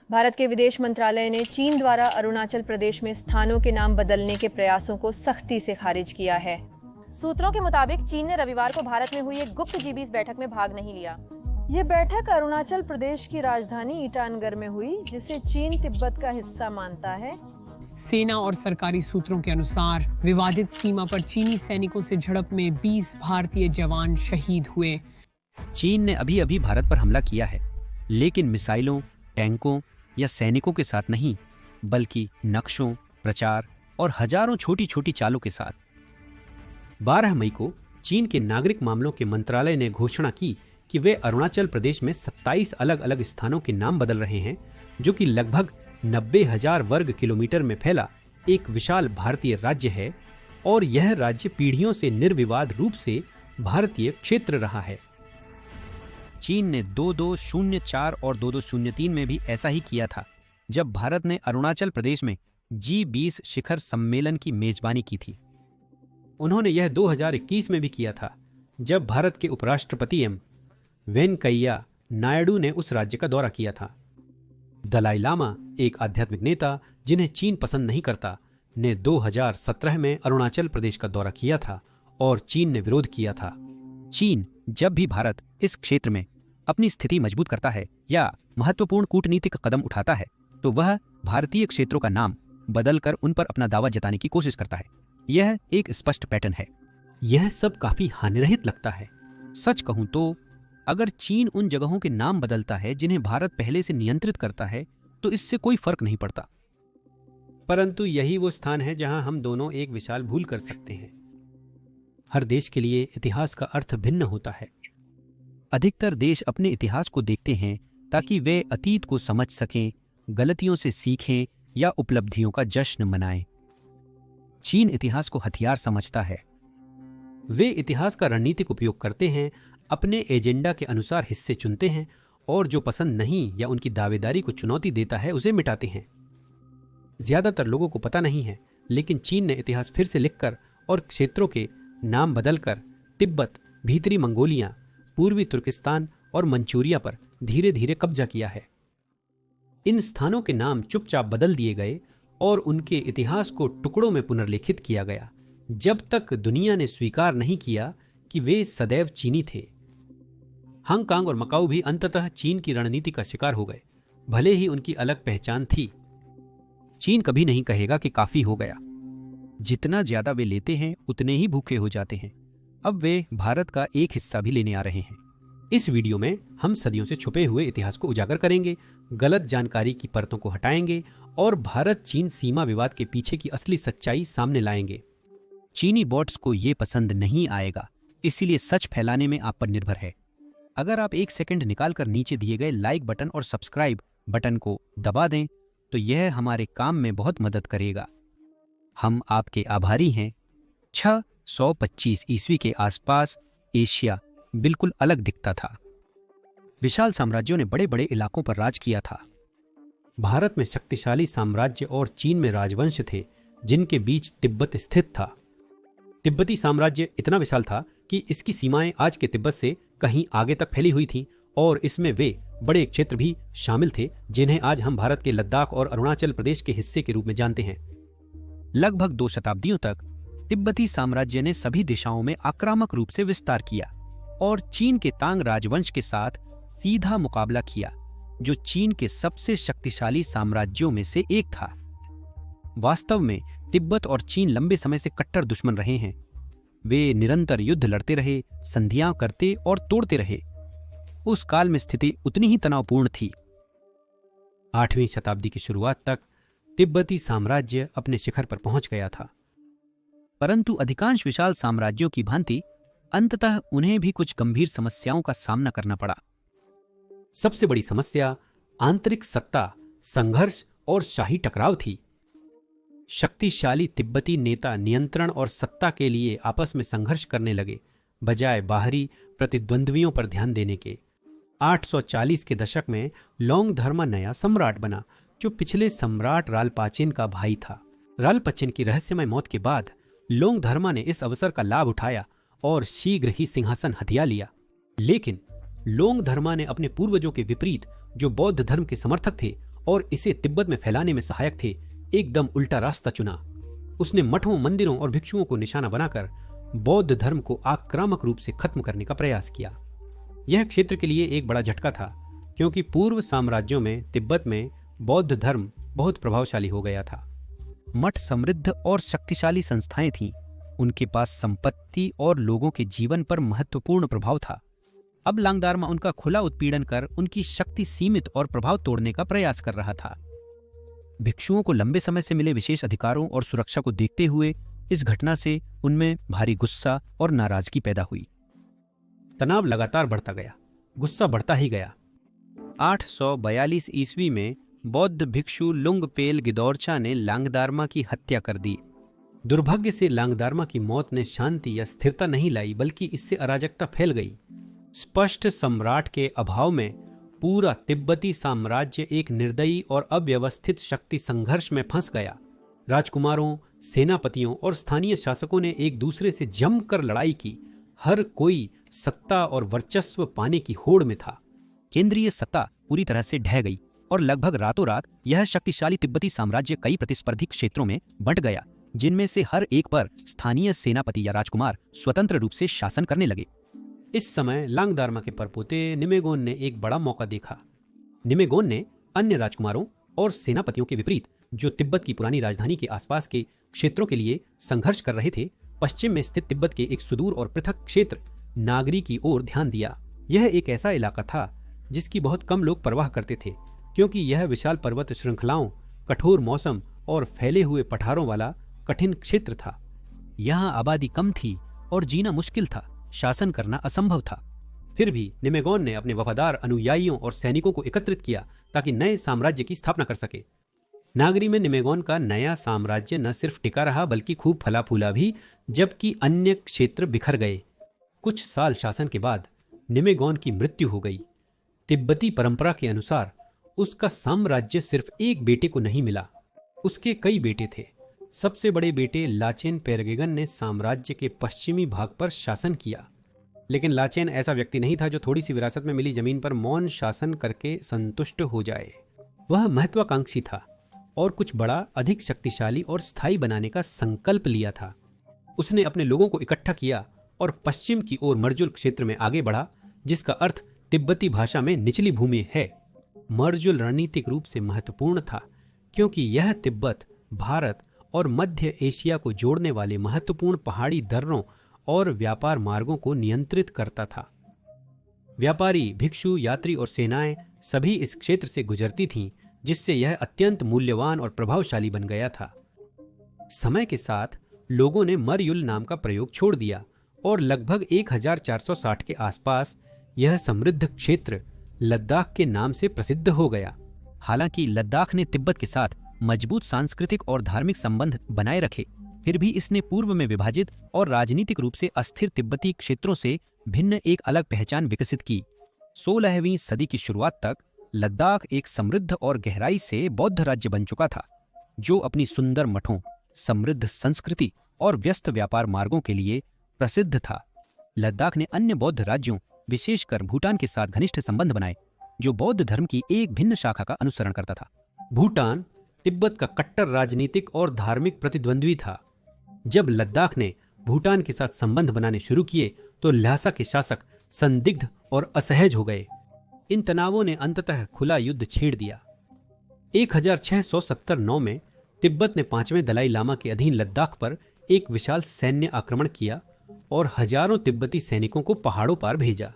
भारत के विदेश मंत्रालय ने चीन द्वारा अरुणाचल प्रदेश में स्थानों के नाम बदलने के प्रयासों को सख्ती से खारिज किया है। सूत्रों के मुताबिक चीन ने रविवार को भारत में हुई एक गुप्त G20 बैठक में भाग नहीं लिया। ये बैठक अरुणाचल प्रदेश की राजधानी ईटानगर में हुई, जिसे चीन तिब्बत का हिस्सा मानता है। सेना और सरकारी सूत्रों के अनुसार विवादित सीमा पर चीनी सैनिकों से झड़प में 20 भारतीय जवान शहीद हुए। चीन ने अभी अभी भारत पर हमला किया है, लेकिन मिसाइलों, टैंकों या सैनिकों के साथ नहीं, बल्कि नक्शों, प्रचार और हजारों छोटी छोटी चालों के साथ। 12 मई को चीन के नागरिक मामलों के मंत्रालय ने घोषणा की कि वे अरुणाचल प्रदेश में 27 अलग अलग स्थानों के नाम बदल रहे हैं, जो कि लगभग 90,000 वर्ग किलोमीटर में फैला एक विशाल भारतीय राज्य है और यह राज्य पीढ़ियों से निर्विवाद रूप से भारतीय क्षेत्र रहा है। चीन ने 2204 और 2203 में भी ऐसा ही किया था, जब भारत ने अरुणाचल प्रदेश में G20 शिखर सम्मेलन की मेजबानी की थी। उन्होंने यह 2021 में भी किया था, जब भारत के उपराष्ट्रपति एम वेंकैया नायडू ने उस राज्य का दौरा किया था। दलाई लामा, एक आध्यात्मिक नेता जिन्हें चीन पसंद नहीं करता, ने 2017 में अरुणाचल प्रदेश का दौरा किया था और चीन ने विरोध किया था। चीन जब भी भारत इस क्षेत्र में अपनी स्थिति मजबूत करता है या महत्वपूर्ण कूटनीतिक कदम उठाता है, तो वह भारतीय क्षेत्रों का नाम बदलकर उन पर अपना दावा जताने की कोशिश करता है। यह एक स्पष्ट पैटर्न है। यह सब काफी हानिरहित लगता है। सच कहूं तो अगर चीन उन जगहों के नाम बदलता है जिन्हें भारत पहले से नियंत्रित करता है, तो इससे कोई फर्क नहीं पड़ता। परंतु यही वो स्थान है जहां हम दोनों एक विशाल भूल कर सकते हैं। हर देश के लिए इतिहास का अर्थ भिन्न होता है। अधिकतर देश अपने इतिहास को देखते हैं ताकि वे अतीत को समझ सकें, गलतियों से सीखें या उपलब्धियों का जश्न मनाएं। चीन इतिहास को हथियार समझता है। वे इतिहास का रणनीतिक उपयोग करते हैं, अपने एजेंडा के अनुसार हिस्से चुनते हैं और जो पसंद नहीं या उनकी दावेदारी को चुनौती देता है उसे मिटाते हैं। ज्यादातर लोगों को पता नहीं है, लेकिन चीन ने इतिहास फिर से लिखकर और क्षेत्रों के नाम बदलकर तिब्बत, भीतरी मंगोलिया, पूर्वी तुर्किस्तान और मंचूरिया पर धीरे धीरे कब्जा किया है। इन स्थानों के नाम चुपचाप बदल दिए गए और उनके इतिहास को टुकड़ों में पुनर्लिखित किया गया, जब तक दुनिया ने स्वीकार नहीं किया कि वे सदैव चीनी थे। हांगकांग और मकाऊ भी अंततः चीन की रणनीति का शिकार हो गए, भले ही उनकी अलग पहचान थी। चीन कभी नहीं कहेगा कि काफी हो गया। जितना ज्यादा वे लेते हैं, उतने ही भूखे हो जाते हैं। अब वे भारत का एक हिस्सा भी लेने आ रहे हैं। इस वीडियो में हम सदियों से छुपे हुए इतिहास को उजागर करेंगे, गलत जानकारी की परतों को हटाएंगे और भारत चीन सीमा विवाद के पीछे की असली सच्चाई सामने लाएंगे। चीनी बॉट्स को ये पसंद नहीं आएगा, इसीलिए सच फैलाने में आप पर निर्भर है। अगर आप 1 सेकंड निकालकर नीचे दिए गए लाइक बटन और सब्सक्राइब बटन को दबा दें, तो यह हमारे काम में बहुत मदद करेगा। हम आपके आभारी हैं। 625 ईस्वी के आसपास एशिया बिल्कुल अलग दिखता था। विशाल साम्राज्यों ने बड़े बड़े इलाकों पर राज किया था। भारत में शक्तिशाली साम्राज्य और चीन में राजवंश थे, जिनके बीच तिब्बत स्थित था। तिब्बती साम्राज्य इतना विशाल था कि इसकी सीमाएं आज के तिब्बत से कहीं आगे तक फैली हुई थीं और इसमें वे बड़े क्षेत्र भी शामिल थे, जिन्हें आज हम भारत के लद्दाख और अरुणाचल प्रदेश के हिस्से के रूप में जानते हैं। लगभग 2 शताब्दियों तक तिब्बती साम्राज्य ने सभी दिशाओं में आक्रामक रूप से विस्तार किया और चीन के तांग राजवंश के साथ सीधा मुकाबला किया, जो चीन के सबसे शक्तिशाली साम्राज्यों में से एक था। वास्तव में तिब्बत और चीन लंबे समय से कट्टर दुश्मन रहे हैं। वे निरंतर युद्ध लड़ते रहे, संधियां करते और तोड़ते रहे। उस काल में स्थिति उतनी ही तनावपूर्ण थी। 8वीं शताब्दी की शुरुआत तक तिब्बती साम्राज्य अपने शिखर पर पहुंच गया था। परंतु अधिकांश विशाल साम्राज्यों की भांति अंततः उन्हें भी कुछ गंभीर समस्याओं का सामना करना पड़ा। सबसे बड़ी समस्या आंतरिक सत्ता, संघर्ष और शाही टकराव थी। शक्तिशाली तिब्बती नेता नियंत्रण और सत्ता के लिए आपस में संघर्ष करने लगे, बजाय बाहरी प्रतिद्वंद्वियों पर ध्यान देने के। 840 के दशक में लोंगधर्मा नया सम्राट बना, जो पिछले सम्राट रालपाचेन का भाई था। रालपचेन की रहस्यमय मौत के बाद लोंगधर्मा ने इस अवसर का लाभ उठाया और शीघ्र ही सिंहासन हथिया लिया। लेकिन लोंगधर्मा ने अपने पूर्वजों के विपरीत, जो बौद्ध धर्म के समर्थक थे और इसे तिब्बत में फैलाने में सहायक थे, एकदम उल्टा रास्ता चुना। उसने मठों, मंदिरों और भिक्षुओं को निशाना बनाकर बौद्ध धर्म को आक्रामक रूप से खत्म करने का प्रयास किया। यह क्षेत्र के लिए एक बड़ा झटका था, क्योंकि पूर्व साम्राज्यों में तिब्बत में बौद्ध धर्म बहुत प्रभावशाली हो गया था। मठ समृद्ध और शक्तिशाली संस्थाएं थीं। उनके पास संपत्ति और लोगों के जीवन पर महत्वपूर्ण प्रभाव था। अब लांगदारमा उनका खुला उत्पीड़न कर उनकी शक्ति सीमित और प्रभाव तोड़ने का प्रयास कर रहा था। भिक्षुओं को लंबे समय से मिले विशेष अधिकारों और सुरक्षा को देखते हुए इस घटना से उनमें भारी गुस्सा और नाराजगी पैदा हुई। तनाव लगातार बढ़ता गया, गुस्सा बढ़ता ही गया। 842 ईस्वी में बौद्ध भिक्षु लुंगपेल गिदोरचा ने लांगदारमा की हत्या कर दी। दुर्भाग्य से लांगदारमा की मौत ने शांति या स्थिरता नहीं लाई, बल्कि इससे अराजकता फैल गई। स्पष्ट सम्राट के अभाव में पूरा तिब्बती साम्राज्य एक निर्दयी और अव्यवस्थित शक्ति संघर्ष में फंस गया। राजकुमारों, सेनापतियों और स्थानीय शासकों ने एक दूसरे से जमकर लड़ाई की। हर कोई सत्ता और वर्चस्व पाने की होड़ में था। केंद्रीय सत्ता पूरी तरह से ढह गई और लगभग रातों रात यह शक्तिशाली तिब्बती साम्राज्य कई प्रतिस्पर्धी क्षेत्रों में बंट गया, जिनमें से हर एक पर स्थानीय सेनापति या राजकुमार स्वतंत्र रूप से शासन करने लगे। इस समय लांगदारमा के परपोते निमेगोन ने एक बड़ा मौका देखा। निमेगोन ने अन्य राजकुमारों और सेनापतियों के विपरीत, जो तिब्बत की पुरानी राजधानी के आसपास के क्षेत्रों के लिए संघर्ष कर रहे थे, पश्चिम में स्थित तिब्बत के एक सुदूर और पृथक क्षेत्र नागरी की ओर ध्यान दिया। यह एक ऐसा इलाका था जिसकी बहुत कम लोग परवाह करते थे, क्योंकि यह विशाल पर्वत श्रृंखलाओं, कठोर मौसम और फैले हुए पठारों वाला कठिन क्षेत्र था। यहाँ आबादी कम थी और जीना मुश्किल था, शासन करना असंभव था। फिर भी निमेगोन ने अपने वफादार अनुयायियों और सैनिकों को एकत्रित किया ताकि नए साम्राज्य की स्थापना कर सके। नागरी में निमेगोन का नया साम्राज्य न सिर्फ टिका रहा, बल्कि खूब फला फूला भी, जबकि अन्य क्षेत्र बिखर गए। कुछ साल शासन के बाद निमेगोन की मृत्यु हो गई। तिब्बती परंपरा के अनुसार उसका साम्राज्य सिर्फ एक बेटे को नहीं मिला, उसके कई बेटे थे। सबसे बड़े बेटे लाचेन पेरगेगन ने साम्राज्य के पश्चिमी भाग पर शासन किया, लेकिन लाचेन ऐसा व्यक्ति नहीं था जो थोड़ी सी विरासत में मिली जमीन पर मौन शासन करके संतुष्ट हो जाए। वह महत्वाकांक्षी था और कुछ बड़ा, अधिक शक्तिशाली और स्थायी बनाने का संकल्प लिया था। उसने अपने लोगों को इकट्ठा किया और पश्चिम की ओर मर्जुल क्षेत्र में आगे बढ़ा, जिसका अर्थ तिब्बती भाषा में निचली भूमि है। मर्जुल रणनीतिक रूप से महत्वपूर्ण था, क्योंकि यह तिब्बत, भारत और मध्य एशिया को जोड़ने वाले महत्वपूर्ण पहाड़ी दर्रों और व्यापार मार्गों को नियंत्रित करता था। व्यापारी, भिक्षु, यात्री और सेनाएं सभी इस क्षेत्र से गुजरती थीं, जिससे यह अत्यंत मूल्यवान और प्रभावशाली बन गया था। समय के साथ लोगों ने मरयुल नाम का प्रयोग छोड़ दिया और लगभग 1460 के आसपास यह समृद्ध क्षेत्र लद्दाख के नाम से प्रसिद्ध हो गया। हालांकि लद्दाख ने तिब्बत के साथ मजबूत सांस्कृतिक और धार्मिक संबंध बनाए रखे, फिर भी इसने पूर्व में विभाजित और राजनीतिक रूप से अस्थिर तिब्बती क्षेत्रों से भिन्न एक अलग पहचान विकसित की। 16वीं सदी की शुरुआत तक लद्दाख एक समृद्ध और गहराई से बौद्ध राज्य बन चुका था, जो अपनी सुंदर मठों, समृद्ध संस्कृति और व्यस्त व्यापार मार्गों के लिए प्रसिद्ध था। लद्दाख ने अन्य बौद्ध राज्यों, विशेषकर भूटान के साथ घनिष्ठ संबंध बनाए, जो बौद्ध धर्म की एक भिन्न शाखा का अनुसरण करता था। भूटान तिब्बत का कट्टर राजनीतिक और धार्मिक प्रतिद्वंद्वी था। जब लद्दाख ने भूटान के साथ संबंध बनाने शुरू किए तो ल्हासा के शासक संदिग्ध और असहज हो गए। इन तनावों ने अंततः खुला युद्ध छेड़ दिया। 1679 में तिब्बत ने 5वें दलाई लामा के अधीन लद्दाख पर एक विशाल सैन्य आक्रमण किया और हजारों तिब्बती सैनिकों को पहाड़ों पार भेजा।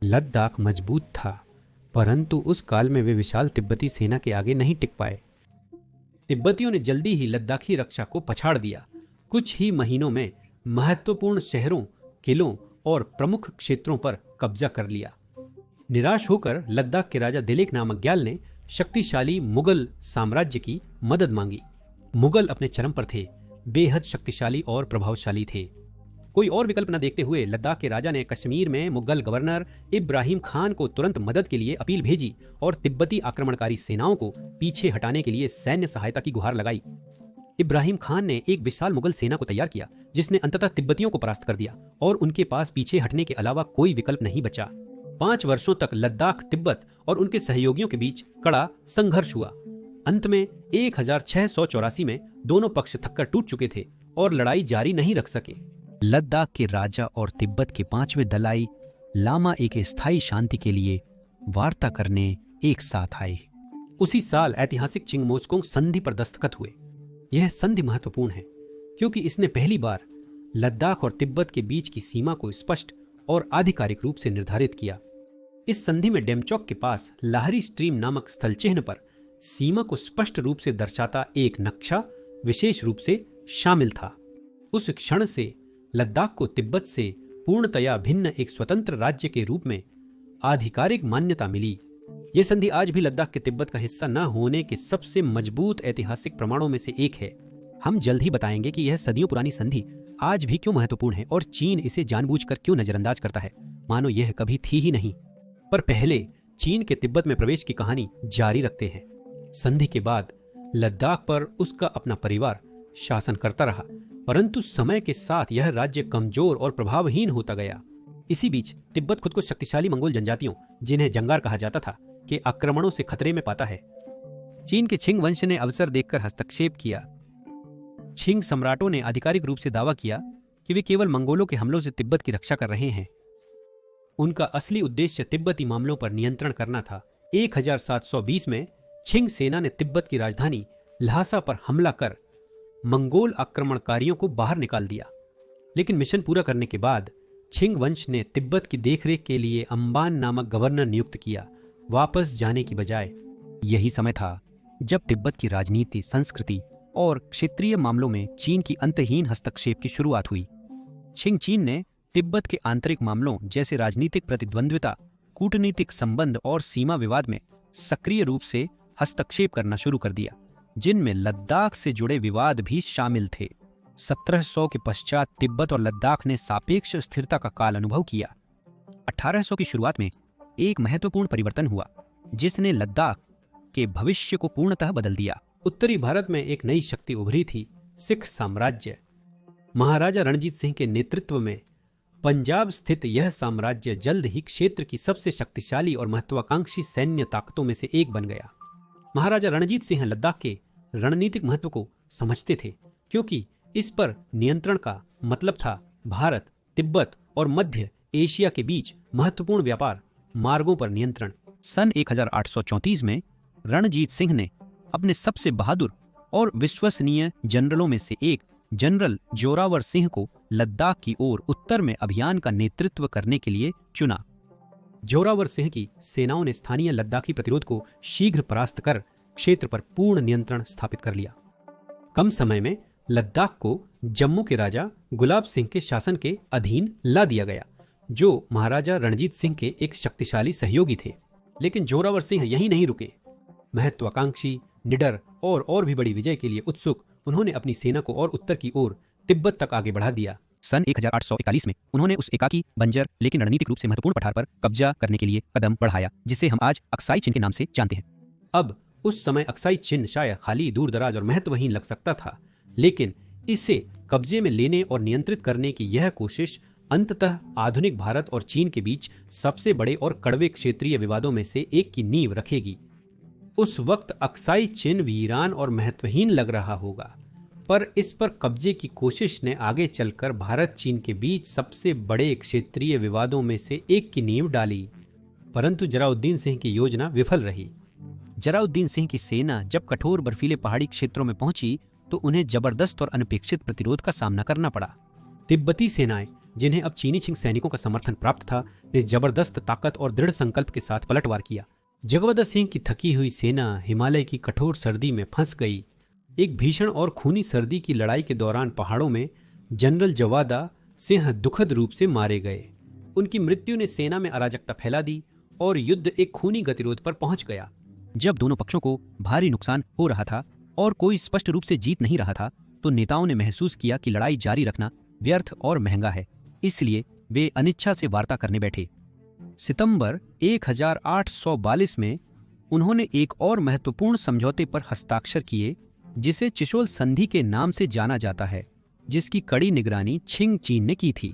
लद्दाख मजबूत था, परंतु उस काल में वे विशाल तिब्बती सेना के आगे नहीं टिक पाए। तिब्बतियों ने जल्दी ही लद्दाखी रक्षा को पछाड़ दिया। कुछ ही महीनों में महत्वपूर्ण शहरों, किलों और प्रमुख क्षेत्रों पर कब्जा कर लिया। निराश होकर लद्दाख के राजा दिलेक नामक ग्याल ने शक्तिशाली मुगल साम्राज्य की मदद मांगी। मुगल अपने चरम पर थे, बेहद शक्तिशाली और प्रभावशाली थे। कोई और विकल्प न देखते हुए लद्दाख के राजा ने कश्मीर में मुगल गवर्नर इब्राहिम खान को तुरंत मदद के लिए अपील भेजी और तिब्बती आक्रमणकारी सेनाओं को पीछे हटाने के लिए सैन्य सहायता की गुहार लगाई। इब्राहिम खान ने एक विशाल मुगल सेना को तैयार किया, जिसने अंततः तिब्बतियों को परास्त कर दिया और उनके पास पीछे हटने के अलावा कोई विकल्प नहीं बचा। 5 वर्षों तक लद्दाख, तिब्बत और उनके सहयोगियों के बीच कड़ा संघर्ष हुआ। अंत में 1684 में दोनों पक्ष थककर टूट चुके थे और लड़ाई जारी नहीं रख सके। लद्दाख के राजा और तिब्बत के 5वें दलाई लामा एक स्थायी शांति के लिए वार्ता करने एक साथ आए। उसी साल ऐतिहासिक चिंगमोचकोंग संधि पर दस्तखत हुए। यह संधि महत्वपूर्ण है क्योंकि इसने पहली बार लद्दाख और तिब्बत के बीच की सीमा को स्पष्ट और आधिकारिक रूप से निर्धारित किया। इस संधि में डेमचौक के पास लाहरी स्ट्रीम नामक स्थल चिन्ह पर सीमा को स्पष्ट रूप से दर्शाता एक नक्शा विशेष रूप से शामिल था। उस क्षण से लद्दाख को तिब्बत से पूर्णतया भिन्न एक स्वतंत्र राज्य के रूप में आधिकारिक मान्यता मिली। यह संधि आज भी लद्दाख के तिब्बत का हिस्सा न होने के सबसे मजबूत ऐतिहासिक प्रमाणों में से एक है। हम जल्द ही बताएंगे कि यह सदियों पुरानी संधि आज भी क्यों महत्वपूर्ण है और चीन इसे जानबूझकर क्यों नजरअंदाज करता है, मानो यह कभी थी ही नहीं। पर पहले चीन के तिब्बत में प्रवेश की कहानी जारी रखते हैं। संधि के बाद लद्दाख पर उसका अपना परिवार शासन करता रहा, परंतु समय के साथ यह राज्य कमजोर और प्रभावहीन होता गया। इसी बीच तिब्बत खुद को शक्तिशाली मंगोल जनजातियों, जिन्हें जंगार कहा जाता था, के आक्रमणों से खतरे में पाता है। चीन के छिंग वंश ने अवसर देखकर हस्तक्षेप किया। छिंग सम्राटों ने आधिकारिक रूप से दावा किया कि वे केवल मंगोलों के हमलों से तिब्बत की रक्षा कर रहे हैं। उनका असली उद्देश्य तिब्बती मामलों पर नियंत्रण करना था। 1720 में छिंग सेना ने तिब्बत की राजधानी ल्हासा पर हमला कर मंगोल आक्रमणकारियों को बाहर निकाल दिया। लेकिन मिशन पूरा करने के बाद छिंग वंश ने तिब्बत की देखरेख के लिए अंबान नामक गवर्नर नियुक्त किया, वापस जाने की बजाय। यही समय था जब तिब्बत की राजनीति, संस्कृति और क्षेत्रीय मामलों में चीन की अंतहीन हस्तक्षेप की शुरुआत हुई। छिंग चीन ने तिब्बत के आंतरिक मामलों जैसे राजनीतिक प्रतिद्वंद्विता, कूटनीतिक संबंध और सीमा विवाद में सक्रिय रूप से हस्तक्षेप करना शुरू कर दिया, जिनमें लद्दाख से जुड़े विवाद भी शामिल थे। 1700 के पश्चात तिब्बत और लद्दाख ने सापेक्ष स्थिरता का काल अनुभव किया। 1800 की शुरुआत में एक महत्वपूर्ण परिवर्तन हुआ जिसने लद्दाख के भविष्य को पूर्णतः बदल दिया। उत्तरी भारत में एक नई शक्ति उभरी थी, सिख साम्राज्य। महाराजा रणजीत सिंह के नेतृत्व में पंजाब स्थित यह साम्राज्य जल्द ही क्षेत्र की सबसे शक्तिशाली और महत्वाकांक्षी सैन्य ताकतों में से एक बन गया। महाराजा रणजीत सिंह लद्दाख के रणनीतिक महत्व को समझते थे, क्योंकि इस पर नियंत्रण का मतलब था भारत, तिब्बत और मध्य एशिया के बीच महत्वपूर्ण व्यापार मार्गों पर नियंत्रण। सन 1834 में रणजीत सिंह ने अपने सबसे बहादुर और विश्वसनीय जनरलों में से एक जनरल जोरावर सिंह को लद्दाख की ओर उत्तर में अभियान का नेतृत्व करने के लिए चुना। जोरावर सिंह की सेनाओं ने स्थानीय लद्दाखी प्रतिरोध को शीघ्र परास्त कर क्षेत्र पर पूर्ण नियंत्रण स्थापित कर लिया। कम समय में लद्दाख को जम्मू के राजा गुलाब सिंह के शासन के अधीन ला दिया गया, जो महाराजा रणजीत सिंह के एक शक्तिशाली सहयोगी थे। लेकिन जोरावर सिंह यहीं नहीं रुके। महत्वाकांक्षी, निडर और भी बड़ी विजय के लिए उत्सुक उन्होंने अपनी सेना को और उत्तर की ओर तिब्बत तक आगे बढ़ा दिया। सन 1841 में उन्होंने उस एकाकी, बंजर लेकिन रणनीतिक रूप से महत्वपूर्ण पठार पर कब्जा करने के लिए कदम बढ़ाया, जिसे हम आज अक्साई चिन के नाम से जानते हैं। अब उस समय अक्साई चिन शायद खाली, दूरदराज और महत्वहीन लग सकता था, लेकिन इसे कब्जे में लेने और नियंत्रित करने की यह कोशिश अंततः आधुनिक भारत और चीन के बीच सबसे बड़े और कड़वे क्षेत्रीय विवादों में से एक की नींव रखेगी। उस वक्त अक्साई चिन वीरान और महत्वहीन लग रहा होगा, पर इस पर कब्जे की कोशिश ने आगे चलकर भारत चीन के बीच सबसे बड़े क्षेत्रीय विवादों में से एक की नींव डाली। परंतु जलाउद्दीन सिंह की योजना विफल रही। जलाउद्दीन सिंह की सेना जब कठोर बर्फीले पहाड़ी क्षेत्रों में पहुंची तो उन्हें जबरदस्त और अनपेक्षित प्रतिरोध का सामना करना पड़ा। तिब्बती सेनाएं, जिन्हें अब चीनी छिंग सैनिकों का समर्थन प्राप्त था, ने जबरदस्त ताकत और दृढ़ संकल्प के साथ पलटवार किया। जगवदा सिंह की थकी हुई सेना हिमालय की कठोर सर्दी में फंस गई। एक भीषण और खूनी सर्दी की लड़ाई के दौरान पहाड़ों में जनरल जवादा सिंह दुखद रूप से मारे गए। उनकी मृत्यु ने सेना में अराजकता फैला दी और युद्ध एक खूनी गतिरोध पर पहुंच गया। जब दोनों पक्षों को भारी नुकसान हो रहा था और कोई स्पष्ट रूप से जीत नहीं रहा था, तो नेताओं ने महसूस किया कि लड़ाई जारी रखना व्यर्थ और महंगा है। इसलिए वे अनिच्छा से वार्ता करने बैठे। सितंबर 1842 में उन्होंने एक और महत्वपूर्ण समझौते पर हस्ताक्षर किए, जिसे चिशोल संधि के नाम से जाना जाता है, जिसकी कड़ी निगरानी छिंग चीन ने की थी।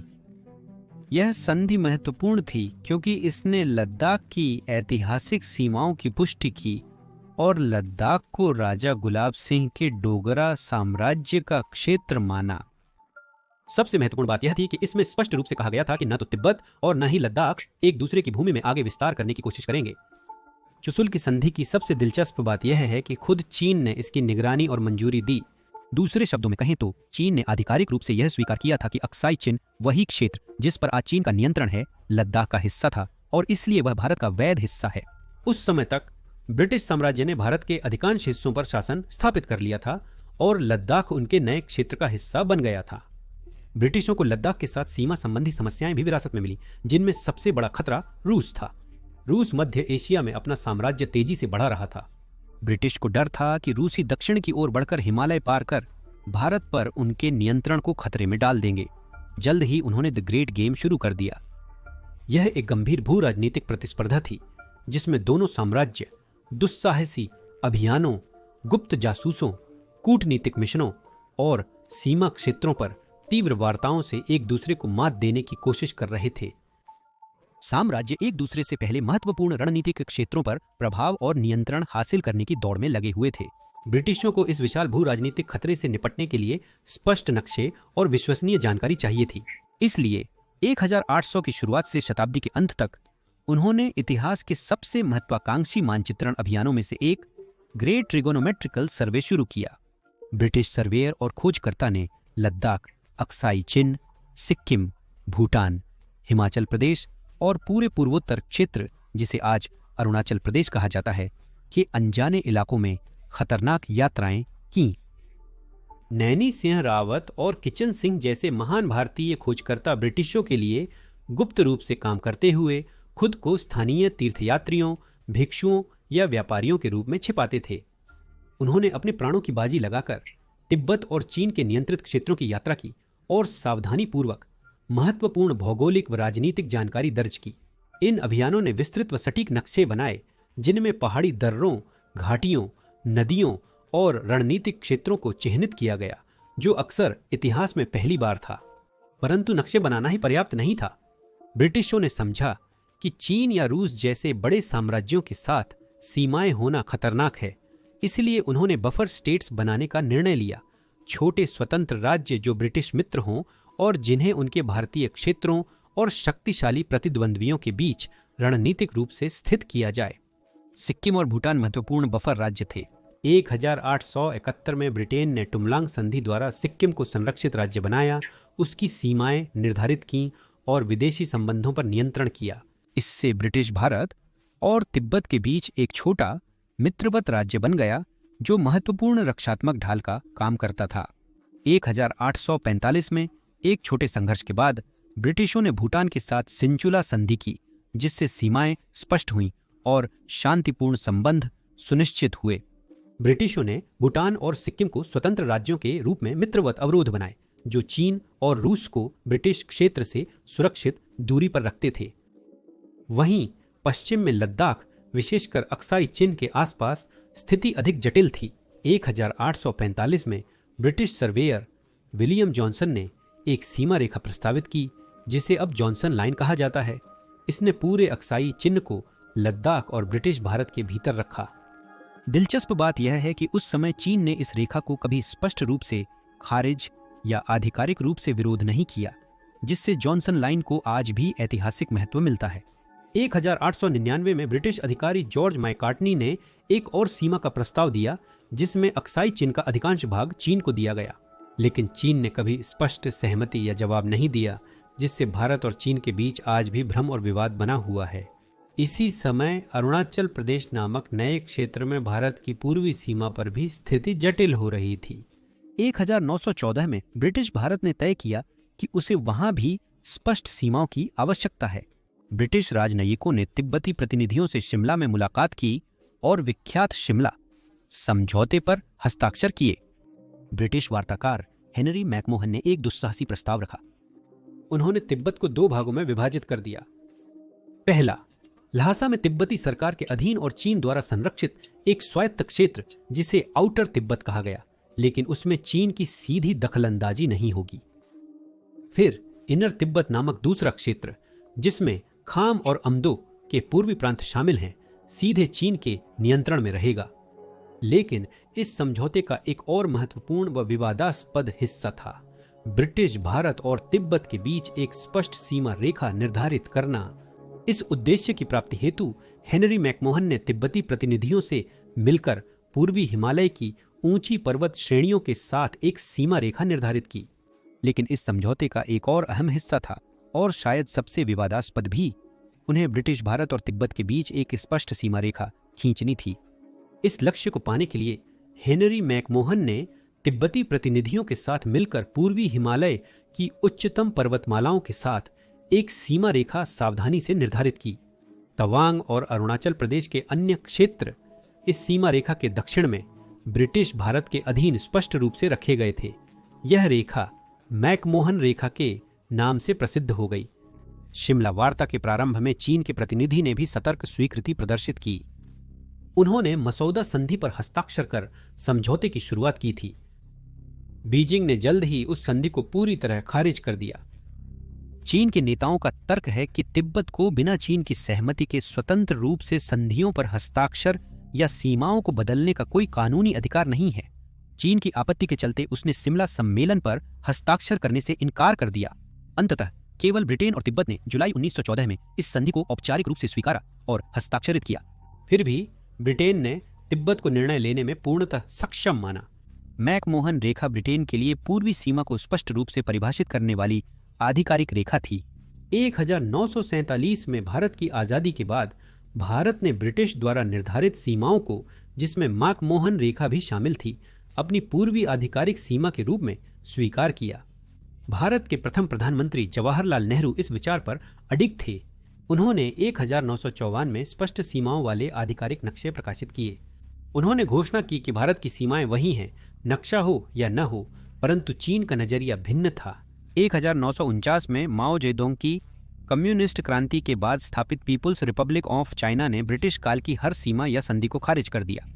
यह संधि महत्वपूर्ण थी क्योंकि इसने लद्दाख की ऐतिहासिक सीमाओं की पुष्टि की और लद्दाख को राजा गुलाब सिंह के डोगरा साम्राज्य का क्षेत्र माना। सबसे महत्वपूर्ण बात यह थी कि इसमें स्पष्ट रूप से कहा गया था कि न तो तिब्बत और न ही लद्दाख एक दूसरे की भूमि में आगे विस्तार करने की कोशिश करेंगे। चुशुल की संधि की सबसे दिलचस्प बात यह है कि खुद चीन ने इसकी निगरानी और मंजूरी दी। दूसरे शब्दों में कहें तो चीन ने आधिकारिक रूप से यह स्वीकार किया था कि अक्साई चिन वही क्षेत्र जिस पर आज चीन का नियंत्रण है लद्दाख का हिस्सा था और इसलिए वह भारत का वैध हिस्सा है। उस समय तक ब्रिटिश साम्राज्य ने भारत के अधिकांश हिस्सों पर शासन स्थापित कर लिया था और लद्दाख उनके नए क्षेत्र का हिस्सा बन गया था। ब्रिटिशों को लद्दाख के साथ सीमा संबंधी समस्याएं भी विरासत में मिली, जिनमें सबसे बड़ा खतरा रूस था। रूस मध्य एशिया में अपना साम्राज्य तेजी से बढ़ा रहा था। ब्रिटिश को डर था कि रूसी दक्षिण की ओर बढ़कर हिमालय पार कर भारत पर उनके नियंत्रण को खतरे में डाल देंगे। जल्द ही उन्होंने द ग्रेट गेम शुरू कर दिया। यह एक गंभीर भू राजनीतिक प्रतिस्पर्धा थी जिसमें दोनों साम्राज्य दुस्साहसी अभियानों, गुप्त जासूसों, कूटनीतिक मिशनों और सीमा क्षेत्रों पर तीव्र वार्ताओं से एक दूसरे को मात देने की कोशिश कर रहे थे। साम्राज्य एक दूसरे से पहले महत्वपूर्ण रणनीतिक क्षेत्रों पर प्रभाव और नियंत्रण हासिल करने की दौड़ में लगे हुए थे। ब्रिटिशों को इस विशाल भू राजनीतिक खतरे से निपटने के लिए स्पष्ट नक्शे और विश्वसनीय जानकारी चाहिए थी। इसलिए 1800 की शुरुआत से शताब्दी के अंत तक उन्होंने इतिहास के सबसे महत्वाकांक्षी मानचित्रण अभियानों में से एक ग्रेट ट्रिगोनोमेट्रिकल सर्वे शुरू किया। ब्रिटिश सर्वेयर और खोजकर्ता ने लद्दाख, अक्साई चिन, सिक्किम, भूटान, हिमाचल प्रदेश और पूरे पूर्वोत्तर क्षेत्र, जिसे आज अरुणाचल प्रदेश कहा जाता है, के अनजाने इलाकों में खतरनाक यात्राएं की। नैनी सिंह रावत और किचन सिंह जैसे महान भारतीय खोजकर्ता ब्रिटिशों के लिए गुप्त रूप से काम करते हुए खुद को स्थानीय तीर्थयात्रियों, भिक्षुओं या व्यापारियों के रूप में छिपाते थे। उन्होंने अपने प्राणों की बाजी लगाकर तिब्बत और चीन के नियंत्रित क्षेत्रों की यात्रा की और सावधानीपूर्वक महत्वपूर्ण भौगोलिक व राजनीतिक जानकारी दर्ज की। इन अभियानों ने विस्तृत व सटीक नक्शे बनाए जिनमें पहाड़ी दर्रों, घाटियों, नदियों और रणनीतिक क्षेत्रों को चिह्नित किया गया, जो अक्सर इतिहास में पहली बार था। परंतु नक्शे बनाना ही पर्याप्त नहीं था। ब्रिटिशों ने समझा कि चीन या रूस जैसे बड़े साम्राज्यों के साथ सीमाएं होना खतरनाक है, इसलिए उन्होंने बफर स्टेट्स बनाने का निर्णय लिया। छोटे स्वतंत्र राज्य जो ब्रिटिश मित्र हों और जिन्हें उनके भारतीय क्षेत्रों और शक्तिशाली प्रतिद्वंद्वियों के बीच रणनीतिक रूप से स्थित किया जाए। सिक्किम और भूटान महत्वपूर्ण बफर राज्य थे। 1871 में ब्रिटेन ने टुमलांग संधि द्वारा सिक्किम को संरक्षित राज्य बनाया, उसकी सीमाएं निर्धारित की और विदेशी संबंधों पर नियंत्रण किया। इससे ब्रिटिश भारत और तिब्बत के बीच एक छोटा मित्रवत राज्य बन गया जो महत्वपूर्ण रक्षात्मक ढाल का काम करता था। 1845 में एक छोटे संघर्ष के बाद ब्रिटिशों ने भूटान के साथ सिंचुला संधि की, जिससे सीमाएं स्पष्ट हुईं और शांतिपूर्ण संबंध सुनिश्चित हुए। ब्रिटिशों ने भूटान और सिक्किम को स्वतंत्र राज्यों के रूप में मित्रवत अवरोध बनाए, जो चीन और रूस को ब्रिटिश क्षेत्र से सुरक्षित दूरी पर रखते थे। वहीं पश्चिम में लद्दाख, विशेषकर अक्साई चिन के आसपास स्थिति अधिक जटिल थी। 1845 में ब्रिटिश सर्वेयर विलियम जॉनसन ने एक सीमा रेखा प्रस्तावित की, जिसे अब जॉनसन लाइन कहा जाता है। इसने पूरे अक्साई चिन्ह को लद्दाख और ब्रिटिश भारत के भीतर रखा। दिलचस्प बात यह है कि उस समय चीन ने इस रेखा को कभी स्पष्ट रूप से खारिज या आधिकारिक रूप से विरोध नहीं किया, जिससे जॉनसन लाइन को आज भी ऐतिहासिक महत्व मिलता है। 1899 में ब्रिटिश अधिकारी जॉर्ज मैकार्टनी ने एक और सीमा का प्रस्ताव दिया, जिसमें अक्साई चिन का अधिकांश भाग चीन को दिया गया, लेकिन चीन ने कभी स्पष्ट सहमति या जवाब नहीं दिया, जिससे भारत और चीन के बीच आज भी भ्रम और विवाद बना हुआ है। इसी समय अरुणाचल प्रदेश नामक नए क्षेत्र में भारत की पूर्वी सीमा पर भी स्थिति जटिल हो रही थी। 1914 में ब्रिटिश भारत ने तय किया कि उसे वहां भी स्पष्ट सीमाओं की आवश्यकता है। ब्रिटिश राजनयिकों ने तिब्बती प्रतिनिधियों से शिमला में मुलाकात की और विख्यात शिमला समझौते पर हस्ताक्षर किए। ब्रिटिश वार्ताकार हेनरी मैकमोहन ने एक दुस्साहसी प्रस्ताव रखा। उन्होंने तिब्बत को 2 भागों में विभाजित कर दिया। पहला, ल्हासा में तिब्बती सरकार के अधीन और चीन द्वारा संरक्षित एक स्वायत्त क्षेत्र, जिसे आउटर तिब्बत कहा गया, लेकिन उसमें चीन की सीधी दखलंदाजी नहीं होगी। फिर इनर तिब्बत नामक दूसरा क्षेत्र, जिसमें खाम और अमदो के पूर्वी प्रांत शामिल हैं, सीधे चीन के नियंत्रण में रहेगा। लेकिन इस समझौते का एक और महत्वपूर्ण व विवादास्पद हिस्सा था ब्रिटिश भारत और तिब्बत के बीच एक स्पष्ट सीमा रेखा निर्धारित करना। इस उद्देश्य की प्राप्ति हेतु हेनरी मैकमोहन ने तिब्बती प्रतिनिधियों से मिलकर पूर्वी हिमालय की ऊंची पर्वत श्रेणियों के साथ एक सीमा रेखा निर्धारित की। लेकिन इस समझौते का एक और अहम हिस्सा था, और शायद सबसे विवादास्पद भी। उन्हें ब्रिटिश भारत और तिब्बत के बीच एक स्पष्ट सीमा रेखा खींचनी थी। इस लक्ष्य को पाने के लिए हेनरी मैकमोहन ने तिब्बती प्रतिनिधियों के साथ मिलकर पूर्वी हिमालय की उच्चतम पर्वतमालाओं के साथ एक सीमा रेखा सावधानी से निर्धारित की। तवांग और अरुणाचल प्रदेश के अन्य क्षेत्र इस सीमा रेखा के दक्षिण में ब्रिटिश भारत के अधीन स्पष्ट रूप से रखे गए थे। यह रेखा मैकमोहन रेखा के नाम से प्रसिद्ध हो गई। शिमला वार्ता के प्रारंभ में चीन के प्रतिनिधि ने भी सतर्क स्वीकृति प्रदर्शित की। उन्होंने मसौदा संधि पर हस्ताक्षर कर समझौते की शुरुआत की थी। बीजिंग ने जल्द ही उस संधि को पूरी तरह खारिज कर दिया। चीन के नेताओं का तर्क है कि तिब्बत को बिना चीन की सहमति के स्वतंत्र रूप से संधियों पर हस्ताक्षर या सीमाओं को बदलने का कोई कानूनी अधिकार नहीं है। चीन की आपत्ति के चलते उसने शिमला सम्मेलन पर हस्ताक्षर करने से इनकार कर दिया। अंततः केवल ब्रिटेन और तिब्बत ने जुलाई 1914 में इस संधि को औपचारिक रूप से स्वीकारा और हस्ताक्षरित किया। फिर भी ब्रिटेन ने तिब्बत को निर्णय लेने में पूर्णतः सक्षम माना। मैकमोहन रेखा ब्रिटेन के लिए पूर्वी सीमा को स्पष्ट रूप से परिभाषित करने वाली आधिकारिक रेखा थी। 1947 में भारत की आजादी के बाद भारत ने ब्रिटिश द्वारा निर्धारित सीमाओं को, जिसमें मैकमोहन रेखा भी शामिल थी, अपनी पूर्वी आधिकारिक सीमा के रूप में स्वीकार किया। भारत के प्रथम प्रधानमंत्री जवाहरलाल नेहरू इस विचार पर अडिग थे। उन्होंने 1954 में स्पष्ट सीमाओं वाले आधिकारिक नक्शे प्रकाशित किए। उन्होंने घोषणा की कि भारत की सीमाएं वही हैं, नक्शा हो या न हो, परंतु चीन का नजरिया भिन्न था। 1949 में माओ जेडोंग की कम्युनिस्ट क्रांति के बाद स्थापित पीपुल्स रिपब्लिक ऑफ चाइना ने ब्रिटिश काल की हर सीमा या संधि को खारिज कर दिया।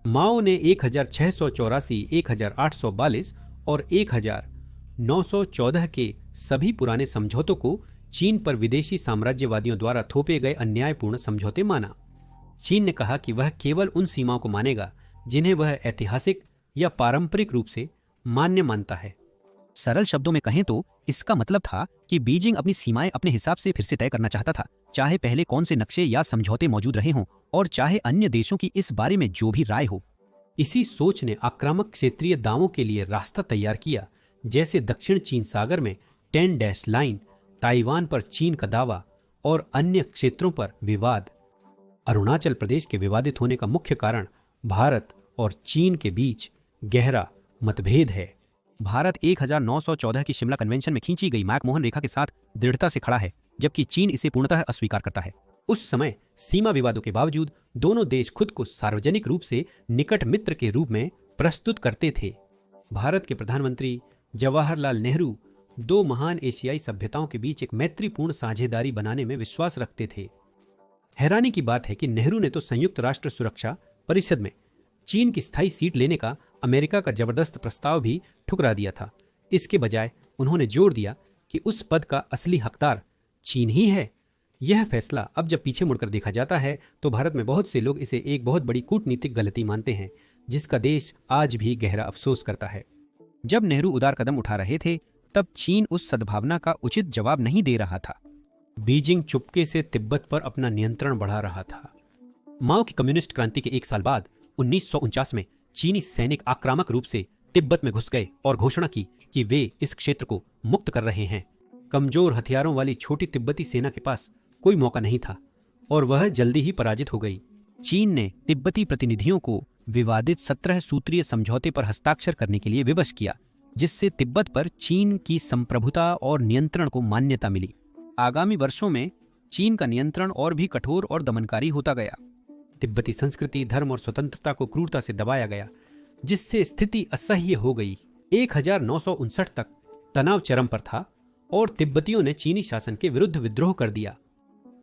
माओ ने 1684, 1842 और 1914 के सभी पुराने समझौतों को चीन पर विदेशी साम्राज्यवादियों द्वारा थोपे गए अन्यायपूर्ण समझौते माना। चीन ने कहा कि वह केवल उन सीमाओं को मानेगा जिन्हें वह ऐतिहासिक या पारंपरिक रूप से मान्य मानता है। सरल शब्दों में कहें तो इसका मतलब था कि बीजिंग अपनी सीमाएं अपने हिसाब से फिर से तय करना चाहता था, चाहे पहले कौन से नक्शे या समझौते मौजूद रहे हों और चाहे अन्य देशों की इस बारे में जो भी राय हो। इसी सोच ने आक्रामक क्षेत्रीय दावों के लिए रास्ता तैयार किया, जैसे दक्षिण चीन सागर में 10 डैश लाइन, ताइवान पर चीन का दावा और अन्य क्षेत्रों पर विवाद। अरुणाचल प्रदेश के विवादित होने का मुख्य कारण भारत और चीन के बीच गहरा मतभेद है। भारत 1914 की शिमला कन्वेंशन में खींची गई मैकमोहन रेखा के साथ दृढ़ता से खड़ा है, जबकि चीन इसे पूर्णतः अस्वीकार करता है। उस समय सीमा विवादों के बावजूद दोनों देश खुद को सार्वजनिक रूप से निकट मित्र के रूप में प्रस्तुत करते थे। भारत के प्रधानमंत्री जवाहरलाल नेहरू दो महान एशियाई सभ्यताओं के बीच एक मैत्रीपूर्ण साझेदारी बनाने में विश्वास रखते थे। हैरानी की बात है कि नेहरू ने तो संयुक्त राष्ट्र सुरक्षा परिषद में चीन की स्थायी सीट लेने का अमेरिका का जबरदस्त प्रस्ताव भी ठुकरा दिया था। इसके बजाय उन्होंने जोर दिया कि उस पद का असली हकदार चीन ही है। यह फैसला अब जब पीछे मुड़कर देखा जाता है तो भारत में बहुत से लोग इसे एक बहुत बड़ी कूटनीतिक गलती मानते हैं, जिसका देश आज भी गहरा अफसोस करता है। जब नेहरू उदार कदम उठा रहे थे तब चीन उस सद्भावना का उचित जवाब नहीं दे रहा था। बीजिंग चुपके से तिब्बत पर अपना नियंत्रण बढ़ा रहा था। माओ की कम्युनिस्ट क्रांति के एक साल बाद 1949 में चीनी सैनिक आक्रामक रूप से तिब्बत में घुस गए और घोषणा की कि वे इस क्षेत्र को मुक्त कर रहे हैं। कमजोर हथियारों वाली छोटी तिब्बती सेना के पास कोई मौका नहीं था और वह जल्दी ही पराजित हो गई। चीन ने तिब्बती प्रतिनिधियों को विवादित 17 सूत्रीय समझौते पर हस्ताक्षर करने के लिए विवश किया, जिससे तिब्बत पर चीन की संप्रभुता और नियंत्रण को मान्यता मिली। आगामी वर्षों में चीन का नियंत्रण और भी कठोर और दमनकारी होता गया। तिब्बती संस्कृति, धर्म और स्वतंत्रता को क्रूरता से दबाया गया, जिससे स्थिति असह्य हो गई। 1959 तक तनाव चरम पर था और तिब्बतियों ने चीनी शासन के विरुद्ध विद्रोह कर दिया।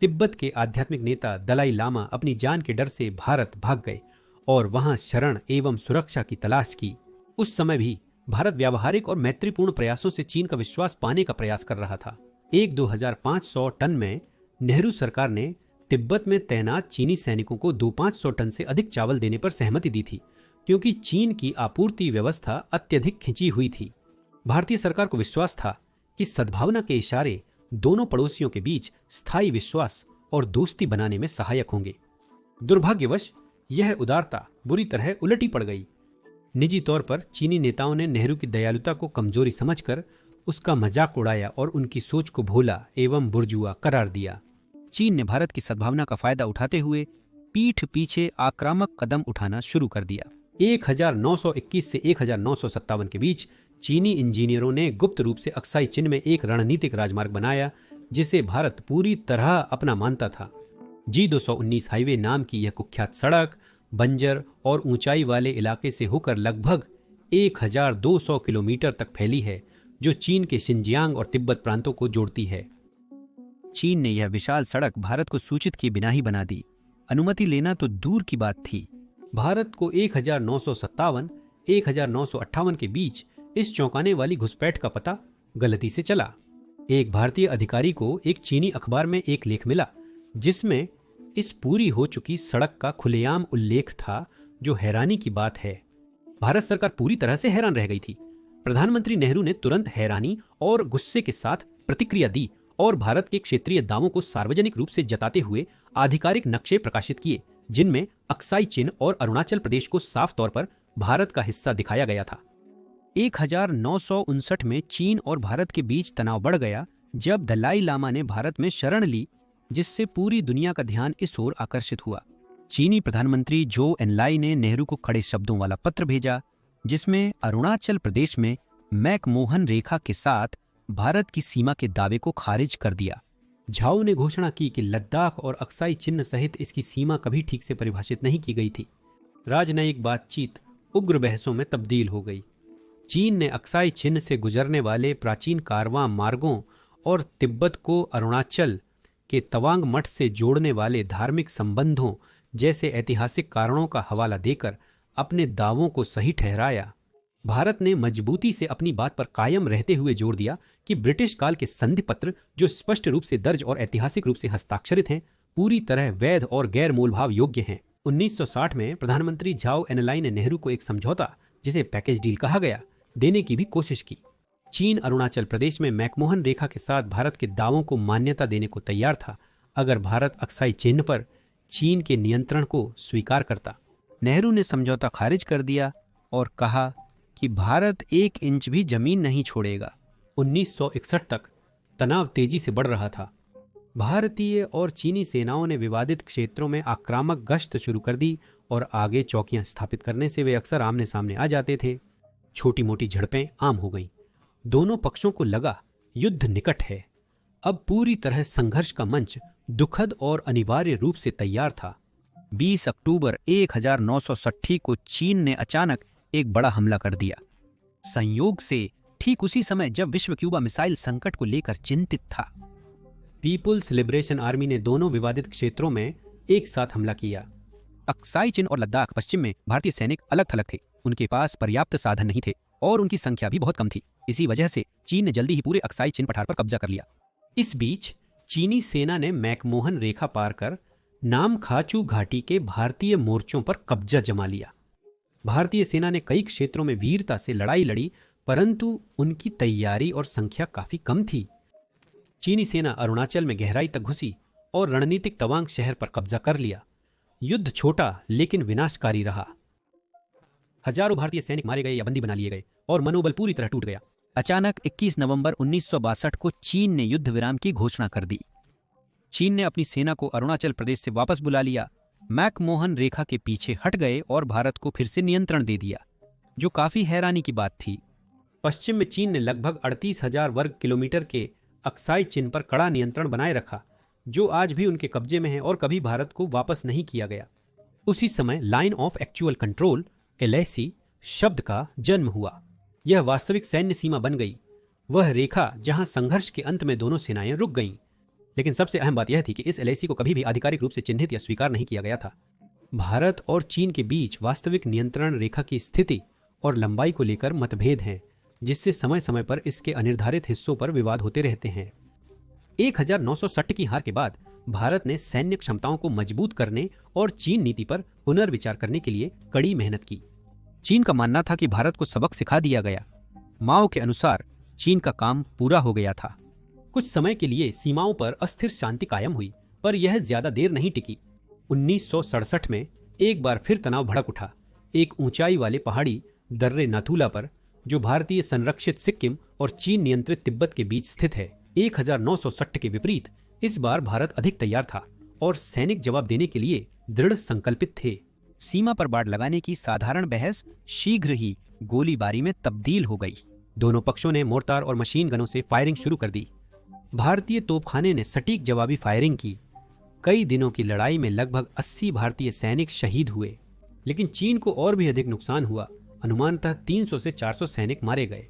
तिब्बत के आध्यात्मिक नेता दलाई लामा अपनी जान के डर से भारत भाग गए और वहां शरण एवं सुरक्षा की तलाश की। उस समय भी भारत व्यावहारिक और मैत्रीपूर्ण प्रयासों से चीन का विश्वास पाने का प्रयास कर रहा था। 1,2500 टन में नेहरू सरकार ने तिब्बत में तैनात चीनी सैनिकों को 2,500 टन से अधिक चावल देने पर सहमति दी थी, क्योंकि चीन की आपूर्ति व्यवस्था अत्यधिक खिंची हुई थी। भारतीय सरकार को विश्वास था कि सद्भावना के इशारे दोनों पड़ोसियों के बीच स्थायी विश्वास और दोस्ती बनाने में सहायक होंगे। दुर्भाग्यवश यह उदारता बुरी तरह उलटी पड़ गई। निजी तौर पर चीनी नेताओं ने नेहरू की दयालुता को कमजोरी समझकर उसका मजाक उड़ाया और उनकी सोच को भोला एवं बुर्जुआ करार दिया। चीन ने भारत की सद्भावना का फायदा उठाते हुए पीठ पीछे आक्रामक कदम उठाना शुरू कर दिया। 1921 से 1957 के बीच चीनी इंजीनियरों ने गुप्त रूप से अक्साई चिन में एक रणनीतिक राजमार्ग बनाया, जिसे भारत पूरी तरह अपना मानता था। G219 हाईवे नाम की यह कुख्यात सड़क बंजर और ऊंचाई वाले इलाके से होकर लगभग 1200 किलोमीटर तक फैली है, जो चीन के शिनजियांग और तिब्बत प्रांतों को जोड़ती है। चीन ने यह विशाल सड़क भारत को सूचित किए बिना ही बना दी। अनुमति लेना तो दूर की बात थी। भारत को 1957-1958 के बीच इस चौंकाने वाली घुसपैठ का पता गलती से चला। एक भारतीय अधिकारी को एक चीनी अखबार में एक लेख मिला, जिसमें इस पूरी हो चुकी सड़क का खुलेआम उल्लेख था, जो हैरानी की बात है। भारत सरकार पूरी तरह से हैरान रह गई थी। प्रधानमंत्री नेहरू ने तुरंत हैरानी और गुस्से के साथ प्रतिक्रिया दी और भारत के क्षेत्रीय दावों को सार्वजनिक रूप से जताते हुए आधिकारिक नक्शे प्रकाशित किए, जिनमें अक्साई चिन और अरुणाचल प्रदेश को साफ तौर पर भारत का हिस्सा दिखाया गया था। 1959 में चीन और भारत के बीच तनाव बढ़ गया, जब दलाई लामा ने भारत में शरण ली, जिससे पूरी दुनिया का ध्यान इस ओर आकर्षित हुआ। चीनी प्रधानमंत्री जो एनलाई ने नेहरू को कड़े शब्दों वाला पत्र भेजा, जिसमें अरुणाचल प्रदेश में मैकमोहन रेखा के साथ भारत की सीमा के दावे को खारिज कर दिया। झाओ ने घोषणा की कि लद्दाख और अक्साई चिन्ह सहित इसकी सीमा कभी ठीक से परिभाषित नहीं की गई थी। राजनयिक बातचीत उग्र बहसों में तब्दील हो गई। चीन ने अक्साई चिन्ह से गुजरने वाले प्राचीन कारवां मार्गों और तिब्बत को अरुणाचल के तवांग मठ से जोड़ने वाले धार्मिक संबंधों जैसे ऐतिहासिक कारणों का हवाला देकर अपने दावों को सही ठहराया। भारत ने मजबूती से अपनी बात पर कायम रहते हुए जोर दिया कि ब्रिटिश काल के संधि पत्र, जो स्पष्ट रूप से दर्ज और ऐतिहासिक रूप से हस्ताक्षरित हैं, पूरी तरह वैध और गैर मोलभाव योग्य हैं। 1960 में प्रधानमंत्री झाओ एनलाई ने नेहरू को एक समझौता, जिसे पैकेज डील कहा गया, देने की भी कोशिश की। चीन अरुणाचल प्रदेश में मैकमोहन रेखा के साथ भारत के दावों को मान्यता देने को तैयार था, अगर भारत अक्साई चिन्ह पर चीन के नियंत्रण को स्वीकार करता। नेहरू ने समझौता खारिज कर दिया और कहा कि भारत 1 इंच भी जमीन नहीं छोड़ेगा। 1961 तक तनाव तेजी से बढ़ रहा था। भारतीय और चीनी सेनाओं ने विवादित क्षेत्रों में आक्रामक गश्त शुरू कर दी और आगे चौकियां स्थापित करने से वे अक्सर आमने सामने आ जाते थे। छोटी मोटी झड़पें आम हो गईं। दोनों पक्षों को लगा युद्ध निकट है। अब पूरी तरह संघर्ष का मंच दुखद और अनिवार्य रूप से तैयार था। 20 अक्टूबर 1960 को चीन ने अचानक एक बड़ा हमला कर दिया। संयोग से ठीक उसी समय जब विश्व क्यूबा मिसाइल संकट को लेकर चिंतित था। पीपुल्स लिबरेशन आर्मी ने दोनों विवादित क्षेत्रों में एक साथ हमला किया। अक्साई चिन और लद्दाख पश्चिम में भारतीय सैनिक अलग थलग थे। उनके पास पर्याप्त साधन नहीं थे और उनकी संख्या भी बहुत कम थी। इसी वजह से चीन ने जल्दी ही पूरे अक्साई चिन पठार पर कब्जा कर लिया। इस बीच चीनी सेना ने मैकमोहन रेखा पार कर नामखाचू घाटी के भारतीय मोर्चों पर कब्जा जमा लिया। भारतीय सेना ने कई क्षेत्रों में वीरता से लड़ाई लड़ी, परंतु उनकी तैयारी और संख्या काफी कम थी। चीनी सेना अरुणाचल में गहराई तक घुसी और रणनीतिक तवांग शहर पर कब्जा कर लिया। युद्ध छोटा लेकिन विनाशकारी रहा। हजारों भारतीय सैनिक मारे गए या बंदी बना लिए गए और मनोबल पूरी तरह टूट गया। अचानक 21 नवंबर 1962 को चीन ने युद्ध विराम की घोषणा कर दी। चीन ने अपनी सेना को अरुणाचल प्रदेश से वापस बुला लिया, मैकमोहन रेखा के पीछे हट गए और भारत को फिर से नियंत्रण दे दिया, जो काफी हैरानी की बात थी। पश्चिम में चीन ने लगभग 38,000 वर्ग किलोमीटर के अक्साई चिन पर कड़ा नियंत्रण बनाए रखा, जो आज भी उनके कब्जे में है और कभी भारत को वापस नहीं किया गया। उसी समय line of actual control LAC शब्द का जन्म हुआ। यह वास्तविक सैन्य सीमा बन गई, वह रेखा जहां संघर्ष के अंत में दोनों सेनाएं रुक गईं। लेकिन सबसे अहम बात यह थी कि इस LAC को कभी भी आधिकारिक रूप से चिन्हित या स्वीकार नहीं किया गया था। भारत और चीन के बीच वास्तविक नियंत्रण रेखा की स्थिति और लंबाई को लेकर मतभेद हैं, जिससे समय समय पर इसके अनिर्धारित हिस्सों पर विवाद होते रहते हैं। 1960 की हार के बाद भारत ने सैन्य क्षमताओं को मजबूत करने और चीन नीति पर पुनर्विचार करने के लिए कड़ी मेहनत की। चीन का मानना था कि भारत को सबक सिखा दिया गया। माओ के अनुसार चीन का काम पूरा हो गया था। कुछ समय के लिए सीमाओं पर अस्थिर शांति कायम हुई, पर यह ज्यादा देर नहीं टिकी। 1967 में एक बार फिर तनाव भड़क उठा। एक ऊंचाई वाले पहाड़ी दर्रे नाथुला पर, जो भारतीय संरक्षित सिक्किम और चीन नियंत्रित तिब्बत के बीच स्थित है। 1960 के विपरीत इस बार भारत अधिक तैयार था और सैनिक जवाब देने के लिए दृढ़ संकल्पित थे। सीमा पर बाड़ लगाने की साधारण बहस शीघ्र ही गोलीबारी में तब्दील हो गई। दोनों पक्षों ने मोर्टार और मशीन गनों से फायरिंग शुरू कर दी। भारतीय तोपखाने ने सटीक जवाबी फायरिंग की। कई दिनों की लड़ाई में लगभग 80 भारतीय सैनिक शहीद हुए, लेकिन चीन को और भी अधिक नुकसान हुआ। अनुमानतः 300 से 400 सैनिक मारे गए।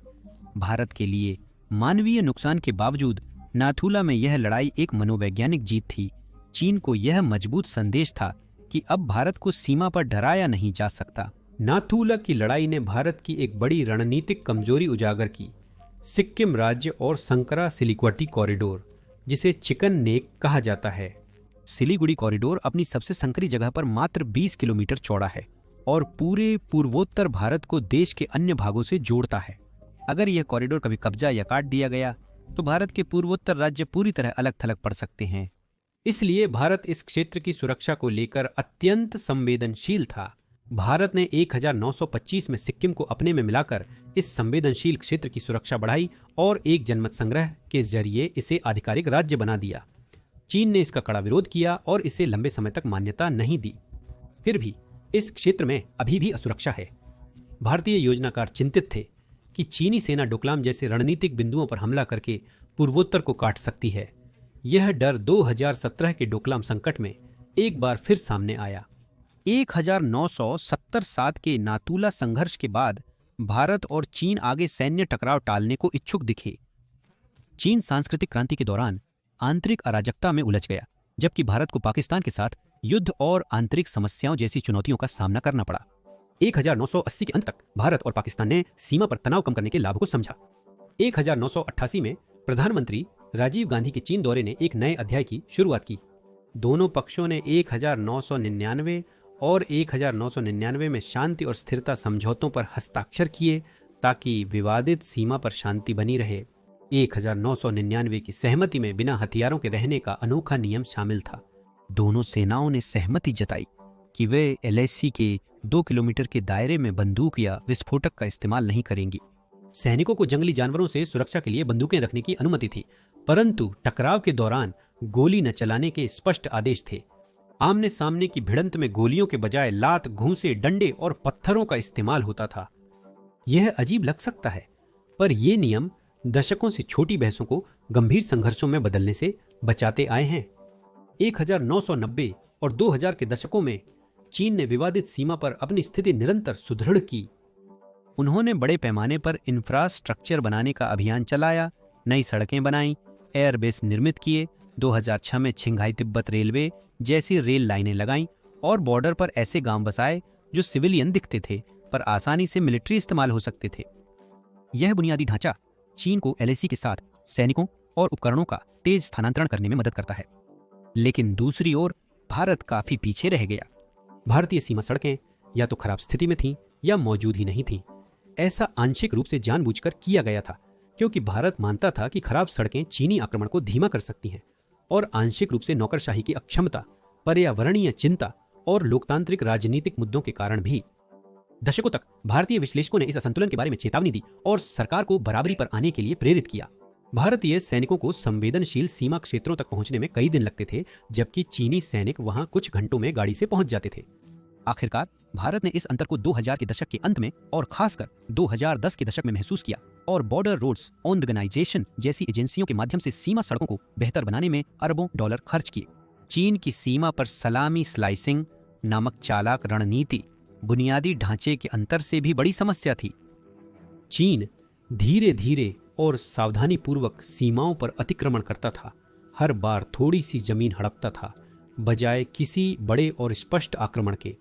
भारत के लिए मानवीय नुकसान के बावजूद नाथुला में यह लड़ाई एक मनोवैज्ञानिक जीत थी। चीन को यह मजबूत संदेश था कि अब भारत को सीमा पर डराया नहीं जा सकता। नाथुला की लड़ाई ने भारत की एक बड़ी रणनीतिक कमजोरी उजागर की। सिक्किम राज्य और संकरा सिलिगुड़ी कॉरिडोर, जिसे चिकन नेक कहा जाता है। सिलीगुड़ी कॉरिडोर अपनी सबसे संकरी जगह पर मात्र 20 किलोमीटर चौड़ा है और पूरे पूर्वोत्तर भारत को देश के अन्य भागों से जोड़ता है। अगर यह कॉरिडोर कभी कब्जा या काट दिया गया तो भारत के पूर्वोत्तर राज्य पूरी तरह अलग थलग पड़ सकते हैं। इसलिए भारत इस क्षेत्र की सुरक्षा को लेकर अत्यंत संवेदनशील था। भारत ने 1925 में सिक्किम को अपने में मिलाकर इस संवेदनशील क्षेत्र की सुरक्षा बढ़ाई और एक जनमत संग्रह के जरिए इसे आधिकारिक राज्य बना दिया। चीन ने इसका कड़ा विरोध किया और इसे लंबे समय तक मान्यता नहीं दी। फिर भी इस क्षेत्र में अभी भी असुरक्षा है। भारतीय योजनाकार चिंतित थे कि चीनी सेना डोकलाम जैसे रणनीतिक बिंदुओं पर हमला करके पूर्वोत्तर को काट सकती है। यह डर 2017 के डोकलाम संकट में एक बार फिर सामने आया। 1970 के नाथुला संघर्ष के बाद भारत और चीन आगे सैन्य टकराव टालने को इच्छुक दिखे। चीन सांस्कृतिक क्रांति के दौरान आंतरिक अराजकता में उलझ गया, जबकि भारत को पाकिस्तान के साथ युद्ध और आंतरिक समस्याओं जैसी चुनौतियों का सामना करना पड़ा। 1980 के अंत तक भारत और पाकिस्तान ने सीमा पर तनाव कम करने के लाभ को समझा। 1988 में प्रधानमंत्री राजीव गांधी के चीन दौरे ने एक नए अध्याय की शुरुआत की। दोनों पक्षों ने 1999 और 1999 में शांति और स्थिरता समझौतों पर हस्ताक्षर किए ताकि विवादित सीमा पर शांति बनी रहे। 1999 की सहमति में बिना हथियारों के रहने का अनोखा नियम शामिल था। दोनों सेनाओं ने सहमति जताई कि वे LAC के 2 किलोमीटर के दायरे में बंदूक या विस्फोटक का इस्तेमाल नहीं करेंगी। सैनिकों को जंगली जानवरों से सुरक्षा के लिए बंदूकें रखने की अनुमति थी, परंतु टकराव के दौरान गोली न चलाने के स्पष्ट आदेश थे। आमने सामने की भिड़ंत में गोलियों के बजाय लात, घूंसे, डंडे और पत्थरों का इस्तेमाल होता था। यह अजीब लग सकता है, पर ये नियम दशकों से छोटी बहसों को गंभीर संघर्षों में बदलने से बचाते आए हैं। 1990 और 2000 के दशकों में चीन ने विवादित सीमा पर अपनी स्थिति निरंतर सुदृढ़ की। उन्होंने बड़े पैमाने पर इंफ्रास्ट्रक्चर बनाने का अभियान चलाया, नई सड़कें बनाई, एयरबेस निर्मित किए, 2006 में छिंघाई तिब्बत रेलवे जैसी रेल लाइनें लगाईं और बॉर्डर पर ऐसे गांव बसाए जो सिविलियन दिखते थे पर आसानी से मिलिट्री इस्तेमाल हो सकते थे। यह बुनियादी ढांचा चीन को LAC के साथ सैनिकों और उपकरणों का तेज स्थानांतरण करने में मदद करता है। लेकिन दूसरी ओर भारत काफी पीछे रह गया। भारतीय सीमा सड़कें या तो खराब स्थिति में थीं या मौजूद ही नहीं थीं। ऐसा आंशिक रूप से जानबूझकर किया गया था, क्योंकि भारत मानता था कि खराब सड़कें चीनी आक्रमण को धीमा कर सकती हैं, और आंशिक रूप से नौकरशाही की अक्षमता, पर्यावरणीय चिंता और लोकतांत्रिक राजनीतिक मुद्दों के कारण भी। दशकों तक भारतीय विश्लेषकों ने इस असंतुलन के बारे में चेतावनी दी और सरकार को बराबरी पर आने के लिए प्रेरित किया। भारतीय सैनिकों को संवेदनशील सीमा क्षेत्रों तक पहुंचने में कई दिन लगते थे, जबकि चीनी सैनिक वहां कुछ घंटों में गाड़ी से पहुंच जाते थे। आखिरकार भारत ने इस अंतर को 2000 के दशक के अंत में और खासकर 2010 के दशक में महसूस किया और बॉर्डर रोड्स ऑर्गेनाइजेशन जैसी एजेंसियों के माध्यम से सीमा सड़कों को बेहतर बनाने में अरबों डॉलर खर्च किए। चीन की सीमा पर सलामी स्लाइसिंग नामक चालाक रणनीति बुनियादी ढांचे के अंतर से भी बड़ी समस्या थी। चीन धीरे धीरे और सावधानी पूर्वक सीमाओं पर अतिक्रमण करता था, हर बार थोड़ी सी जमीन हड़पता था, बजाय किसी बड़े और स्पष्ट आक्रमण के।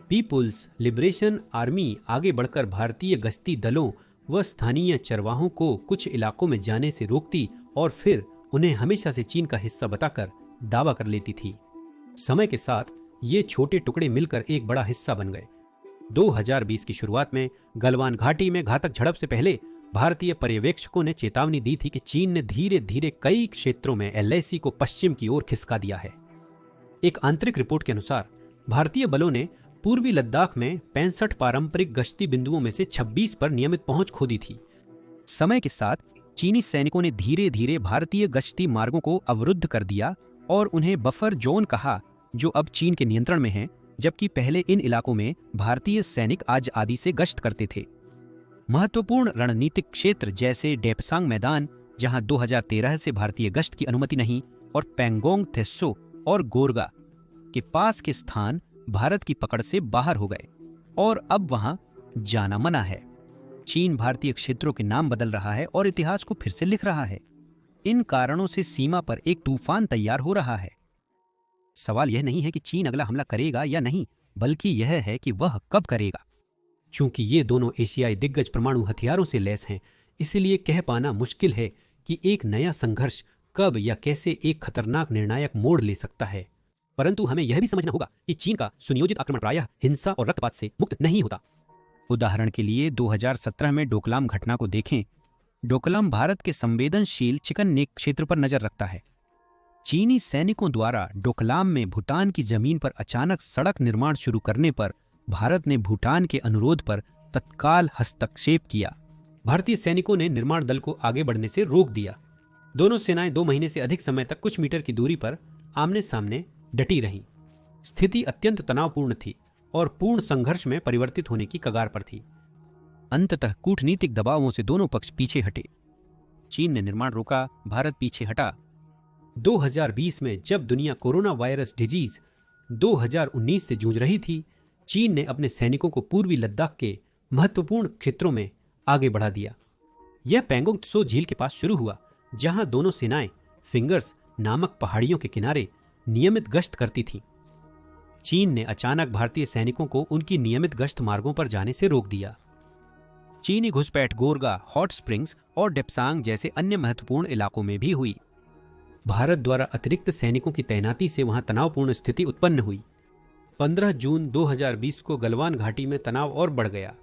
पीपुल्स लिबरेशन आर्मी आगे बढ़कर भारतीय गश्ती दलों व स्थानीय चरवाहों को कुछ इलाकों में जाने से रोकती और फिर उन्हें हमेशा से चीन का हिस्सा बताकर दावा कर लेती थी। समय के साथ ये छोटे टुकड़े मिलकर एक बड़ा हिस्सा बन गए। 2020 की शुरुआत में गलवान घाटी में घातक झड़प से पहले भारतीय पर्यवेक्षकों ने चेतावनी दी थी कि चीन ने धीरे धीरे कई क्षेत्रों में LAC को पश्चिम की ओर खिसका दिया है। एक आंतरिक रिपोर्ट के अनुसार भारतीय बलों ने पूर्वी लद्दाख में 65 पारंपरिक गश्ती बिंदुओं में से 26 पर नियमित पहुंच खो दी थी। समय के साथ चीनी सैनिकों ने धीरे धीरे भारतीय गश्ती मार्गों को अवरुद्ध कर दिया और उन्हें बफर जोन कहा, जो अब चीन के नियंत्रण में हैं, जबकि पहले इन इलाकों में भारतीय सैनिक आज आदि से गश्त करते थे। महत्वपूर्ण रणनीतिक क्षेत्र जैसे डेपसांग मैदान, जहां 2013 से भारतीय गश्त की अनुमति नहीं, और पैंगोंग त्सो और गोरगा के पास के स्थान भारत की पकड़ से बाहर हो गए और अब वहां जाना मना है। चीन भारतीय क्षेत्रों के नाम बदल रहा है और इतिहास को फिर से लिख रहा है। इन कारणों से सीमा पर एक तूफान तैयार हो रहा है। सवाल यह नहीं है कि चीन अगला हमला करेगा या नहीं, बल्कि यह है कि वह कब करेगा। चूंकि ये दोनों एशियाई दिग्गज परमाणु हथियारों से लैस हैं, इसलिए कह पाना मुश्किल है कि एक नया संघर्ष कब या कैसे एक खतरनाक निर्णायक मोड़ ले सकता है। परंतु हमें यह भी समझना होगा कि चीन का सुनियोजित आक्रमण प्रायः हिंसा और रक्तपात से मुक्त नहीं होता। उदाहरण के लिए 2017 में डोकलाम घटना को देखें। डोकलाम भारत के संवेदनशील चिकन नेक क्षेत्र पर नजर रखता है। चीनी सैनिकों द्वारा डोकलाम में भूटान की जमीन पर अचानक सड़क निर्माण शुरू करने पर भारत ने भूटान के अनुरोध पर तत्काल हस्तक्षेप किया। भारतीय सैनिकों ने निर्माण दल को आगे बढ़ने से रोक दिया। दोनों सेनाएं 2 महीने से अधिक समय तक कुछ मीटर की दूरी पर आमने सामने डटी रहीं। स्थिति अत्यंत तनावपूर्ण थी और पूर्ण संघर्ष में परिवर्तित होने की कगार पर थी। अंततः कूटनीतिक दबावों से दोनों पक्ष पीछे हटे। चीन ने निर्माण रोका, भारत पीछे हटा। 2020 में जब दुनिया कोरोना वायरस डिजीज 2019 से जूझ रही थी, चीन ने अपने सैनिकों को पूर्वी लद्दाख के महत्वपूर्ण क्षेत्रों में आगे बढ़ा दिया। यह पैंगोंग त्सो झील के पास शुरू हुआ, जहां दोनों सेनाएं फिंगर्स नामक पहाड़ियों के किनारे नियमित गश्त करती थीं। चीन ने अचानक भारतीय सैनिकों को उनकी नियमित गश्त मार्गों पर जाने से रोक दिया। चीनी घुसपैठ गोरगा, हॉट स्प्रिंग्स और डेपसांग जैसे अन्य महत्वपूर्ण इलाकों में भी हुई। भारत द्वारा अतिरिक्त सैनिकों की तैनाती से वहां तनावपूर्ण स्थिति उत्पन्न हुई। 15 जून 2020 को गलवान घाटी में तनाव और बढ़ गया।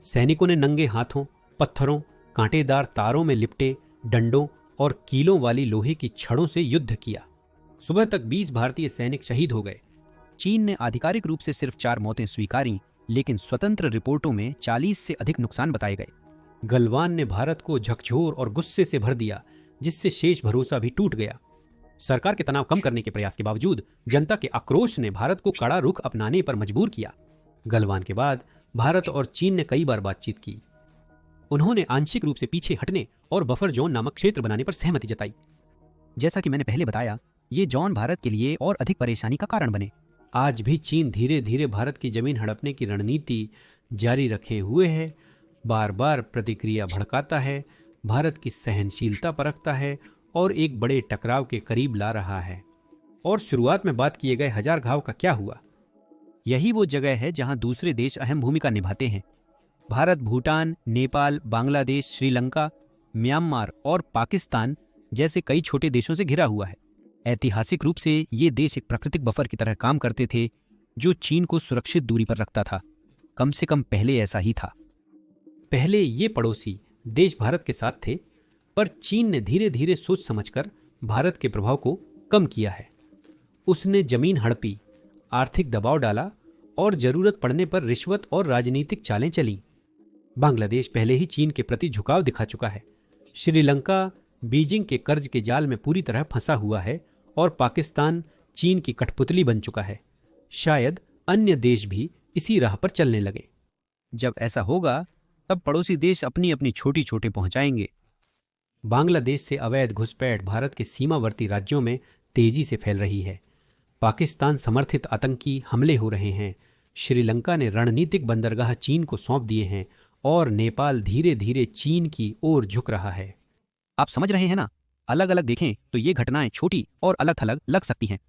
सैनिकों ने नंगे हाथों, पत्थरों, कांटेदार तारों में लिपटे डंडों और कीलों वाली लोहे की छड़ों से युद्ध किया। सुबह तक 20 भारतीय सैनिक शहीद हो गए। चीन ने आधिकारिक रूप से सिर्फ 4 मौतें स्वीकारी, लेकिन स्वतंत्र रिपोर्टों में 40 से अधिक नुकसान बताए गए। गलवान ने भारत को झकझोर और गुस्से से भर दिया, जिससे शेष भरोसा भी टूट गया। सरकार के तनाव कम करने के प्रयास के बावजूद जनता के आक्रोश ने भारत को कड़ा रुख अपनाने पर मजबूर किया। गलवान के बाद भारत और चीन ने कई बार बातचीत की। उन्होंने आंशिक रूप से पीछे हटने और बफर जोन नामक क्षेत्र बनाने पर सहमति जताई। जैसा कि मैंने पहले बताया, ये जोन भारत के लिए और अधिक परेशानी का कारण बने। आज भी चीन धीरे धीरे भारत की जमीन हड़पने की रणनीति जारी रखे हुए है। बार बार प्रतिक्रिया भड़काता है, भारत की सहनशीलता परखता है और एक बड़े टकराव के करीब ला रहा है। और शुरुआत में बात किए गए 1000 घाव का क्या हुआ? यही वो जगह है जहां दूसरे देश अहम भूमिका निभाते हैं। भारत भूटान, नेपाल, बांग्लादेश, श्रीलंका, म्यांमार और पाकिस्तान जैसे कई छोटे देशों से घिरा हुआ है। ऐतिहासिक रूप से ये देश एक प्राकृतिक बफर की तरह काम करते थे, जो चीन को सुरक्षित दूरी पर रखता था। कम से कम पहले ऐसा ही था। पहले ये पड़ोसी देश भारत के साथ थे, पर चीन ने धीरे धीरे सोच समझकर भारत के प्रभाव को कम किया है। उसने जमीन हड़पी, आर्थिक दबाव डाला और जरूरत पड़ने पर रिश्वत और राजनीतिक चालें चली। बांग्लादेश पहले ही चीन के प्रति झुकाव दिखा चुका है। श्रीलंका बीजिंग के कर्ज के जाल में पूरी तरह फंसा हुआ है और पाकिस्तान चीन की कठपुतली बन चुका है। शायद अन्य देश भी इसी राह पर चलने लगे। जब ऐसा होगा, तब पड़ोसी देश अपनी अपनी छोटी छोटे पहुंचाएंगे। बांग्लादेश से अवैध घुसपैठ भारत के सीमावर्ती राज्यों में तेजी से फैल रही है। पाकिस्तान समर्थित आतंकी हमले हो रहे हैं। श्रीलंका ने रणनीतिक बंदरगाह चीन को सौंप दिए हैं और नेपाल धीरे धीरे चीन की ओर झुक रहा है। आप समझ रहे हैं ना? अलग अलग देखें तो ये घटनाएं छोटी और अलग थलग लग सकती हैं,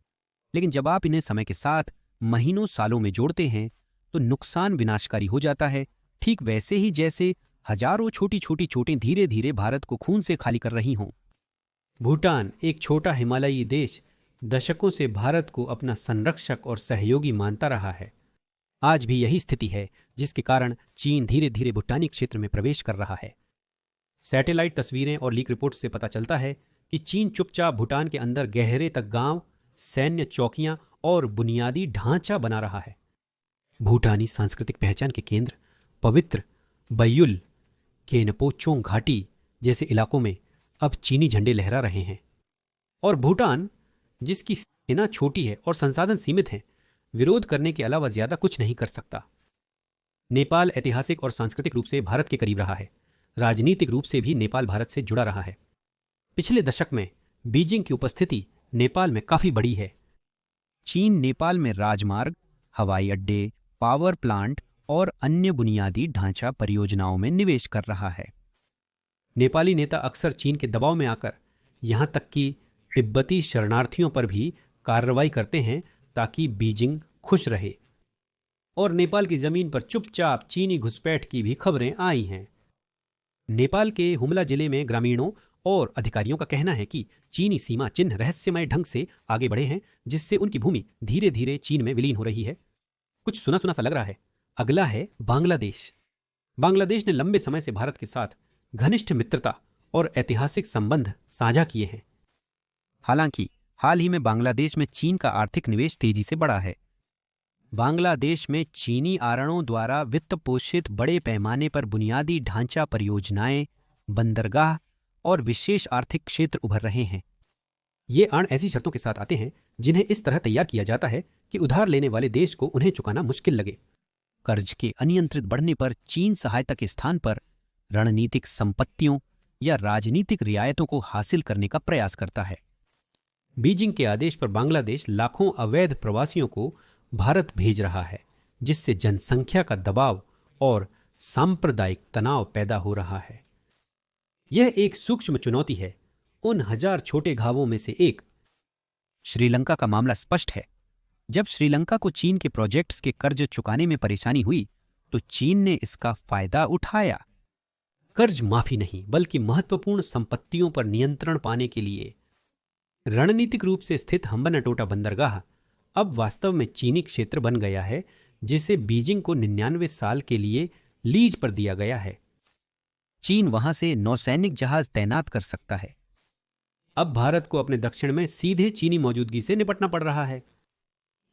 लेकिन जब आप इन्हें समय के साथ महीनों सालों में जोड़ते हैं, तो नुकसान विनाशकारी हो जाता है, ठीक वैसे ही जैसे हजारों छोटी छोटी चोटें धीरे धीरे भारत को खून से खाली कर रही हों। भूटान, एक छोटा हिमालयी देश, दशकों से भारत को अपना संरक्षक और सहयोगी मानता रहा है। आज भी यही स्थिति है, जिसके कारण चीन धीरे धीरे भूटानी क्षेत्र में प्रवेश कर रहा है। सैटेलाइट तस्वीरें और लीक रिपोर्ट से पता चलता है कि चीन चुपचाप भूटान के अंदर गहरे तक गांव, सैन्य चौकियां और बुनियादी ढांचा बना रहा है। भूटानी सांस्कृतिक पहचान के केंद्र पवित्र बयुल, केनपोचोंग घाटी जैसे इलाकों में अब चीनी झंडे लहरा रहे हैं। और भूटान, जिसकी सेना छोटी है और संसाधन सीमित हैं, विरोध करने के अलावा ज्यादा कुछ नहीं कर सकता। नेपाल ऐतिहासिक और सांस्कृतिक रूप से भारत के करीब रहा है। राजनीतिक रूप से भी नेपाल भारत से जुड़ा रहा है। पिछले दशक में बीजिंग की उपस्थिति नेपाल में काफी बड़ी है। चीन नेपाल में राजमार्ग, हवाई अड्डे, पावर प्लांट और अन्य बुनियादी ढांचा परियोजनाओं में निवेश कर रहा है। नेपाली नेता अक्सर चीन के दबाव में आकर यहां तक कि तिब्बती शरणार्थियों पर भी कार्रवाई करते हैं ताकि बीजिंग खुश रहे। और नेपाल की जमीन पर चुपचाप चीनी घुसपैठ की भी खबरें आई हैं। नेपाल के हुमला जिले में ग्रामीणों और अधिकारियों का कहना है कि चीनी सीमा चिन्ह रहस्यमय ढंग से आगे बढ़े हैं, जिससे उनकी भूमि धीरे धीरे चीन में विलीन हो रही है। कुछ सुना सुना सा लग रहा है। अगला है बांग्लादेश। बांग्लादेश ने लंबे समय से भारत के साथ घनिष्ठ मित्रता और ऐतिहासिक संबंध साझा किए हैं। हालांकि हाल ही में बांग्लादेश में चीन का आर्थिक निवेश तेजी से बढ़ा है। बांग्लादेश में चीनी आरणों द्वारा वित्त पोषित बड़े पैमाने पर बुनियादी ढांचा परियोजनाएं, बंदरगाह और विशेष आर्थिक क्षेत्र उभर रहे हैं। ये अण ऐसी शर्तों के साथ आते हैं जिन्हें इस तरह तैयार किया जाता है कि उधार लेने वाले देश को उन्हें चुकाना मुश्किल लगे। कर्ज के अनियंत्रित बढ़ने पर चीन सहायता के स्थान पर रणनीतिक संपत्तियों या राजनीतिक रियायतों को हासिल करने का प्रयास करता है। बीजिंग के आदेश पर बांग्लादेश लाखों अवैध प्रवासियों को भारत भेज रहा है, जिससे जनसंख्या का दबाव और सांप्रदायिक तनाव पैदा हो रहा है। यह एक सूक्ष्म चुनौती है, उन 1000 छोटे घावों में से एक। श्रीलंका का मामला स्पष्ट है। जब श्रीलंका को चीन के प्रोजेक्ट्स के कर्ज चुकाने में परेशानी हुई तो चीन ने इसका फायदा उठाया। कर्ज माफी नहीं, बल्कि महत्वपूर्ण संपत्तियों पर नियंत्रण पाने के लिए रणनीतिक रूप से स्थित हम्बनटोटा बंदरगाह अब वास्तव में चीनी क्षेत्र बन गया है, जिसे बीजिंग को 99 साल के लिए लीज पर दिया गया है। चीन वहां से नौसैनिक जहाज तैनात कर सकता है। अब भारत को अपने दक्षिण में सीधे चीनी मौजूदगी से निपटना पड़ रहा है।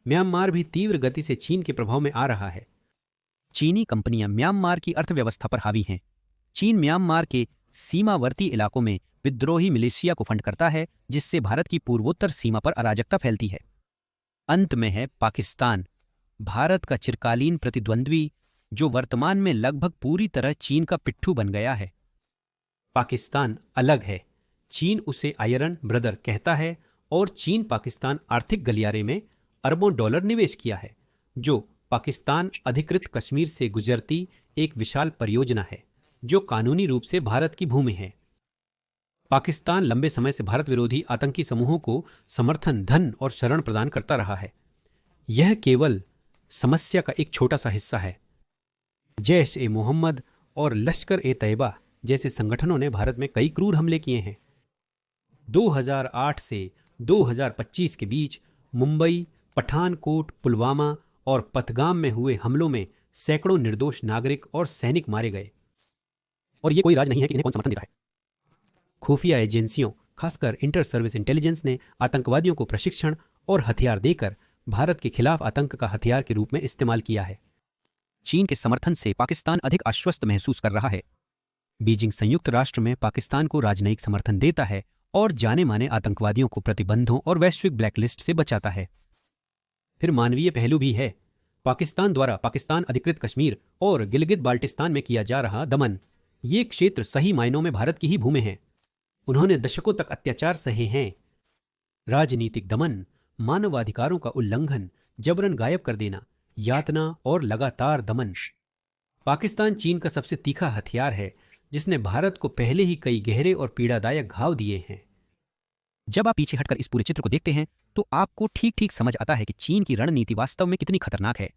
म्यांमार भी तीव्र गति से चीन के प्रभाव में आ रहा है। चीनी कंपनियां म्यांमार की अर्थव्यवस्था पर हावी हैं। चीन म्यांमार के सीमावर्ती इलाकों में विद्रोही मिलिशिया को फंड करता है, जिससे भारत की पूर्वोत्तर सीमा पर अराजकता फैलती है। अंत में है पाकिस्तान, भारत का चिरकालीन प्रतिद्वंद्वी, जो वर्तमान में लगभग पूरी तरह चीन का पिट्ठू बन गया है। पाकिस्तान अलग है। चीन उसे आयरन ब्रदर कहता है और चीन पाकिस्तान आर्थिक गलियारे में अरबों डॉलर निवेश किया है, जो पाकिस्तान अधिकृत कश्मीर से गुजरती एक विशाल परियोजना है, जो कानूनी रूप से भारत की भूमि है। पाकिस्तान लंबे समय से भारत विरोधी आतंकी समूहों को समर्थन, धन और शरण प्रदान करता रहा है। यह केवल समस्या का एक छोटा सा हिस्सा है। जैश-ए-मोहम्मद और लश्कर-ए-तैयबा जैसे संगठनों ने भारत में कई क्रूर हमले किए हैं। 2008 से 2025 के बीच मुंबई, पठानकोट, पुलवामा और पथगाम में हुए हमलों में सैकड़ों निर्दोष नागरिक और सैनिक मारे गए। और ये कोई राज नहीं है कि इन्हें कौन समर्थन देता है। खुफिया एजेंसियों, खासकर इंटर सर्विस इंटेलिजेंस ने आतंकवादियों को प्रशिक्षण और हथियार देकर भारत के खिलाफ आतंक का हथियार के रूप में इस्तेमाल किया है। चीन के समर्थन से पाकिस्तान अधिक आश्वस्त महसूस कर रहा है। बीजिंग संयुक्त राष्ट्र में पाकिस्तान को राजनयिक समर्थन देता है और जाने माने आतंकवादियों को प्रतिबंधों और वैश्विक ब्लैकलिस्ट से बचाता है। फिर मानवीय पहलू भी है। पाकिस्तान द्वारा पाकिस्तान अधिकृत कश्मीर और गिलगित बाल्टिस्तान में किया जा रहा दमन, ये क्षेत्र सही मायनों में भारत की ही भूमि है। उन्होंने दशकों तक अत्याचार सहे हैं। राजनीतिक दमन, मानवाधिकारों का उल्लंघन, जबरन गायब कर देना, यातना और लगातार दमन। पाकिस्तान चीन का सबसे तीखा हथियार है, जिसने भारत को पहले ही कई गहरे और पीड़ादायक घाव दिए हैं। जब आप पीछे हटकर इस पूरे चित्र को देखते हैं तो आपको ठीक ठीक समझ आता है कि चीन की रणनीति वास्तव में कितनी खतरनाक है।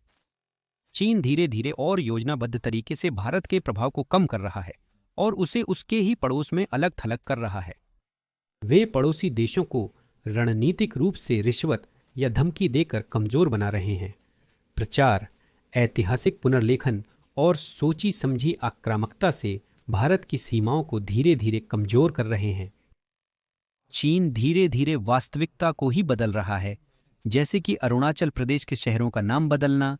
चीन धीरे धीरे और योजनाबद्ध तरीके से भारत के प्रभाव को कम कर रहा है और उसे उसके ही पड़ोस में अलग थलग कर रहा है। वे पड़ोसी देशों को रणनीतिक रूप से रिश्वत या धमकी देकर कमजोर बना रहे हैं। प्रचार, ऐतिहासिक पुनर्लेखन और सोची समझी आक्रामकता से भारत की सीमाओं को धीरे धीरे कमजोर कर रहे हैं। चीन धीरे धीरे वास्तविकता को ही बदल रहा है, जैसे कि अरुणाचल प्रदेश के शहरों का नाम बदलना,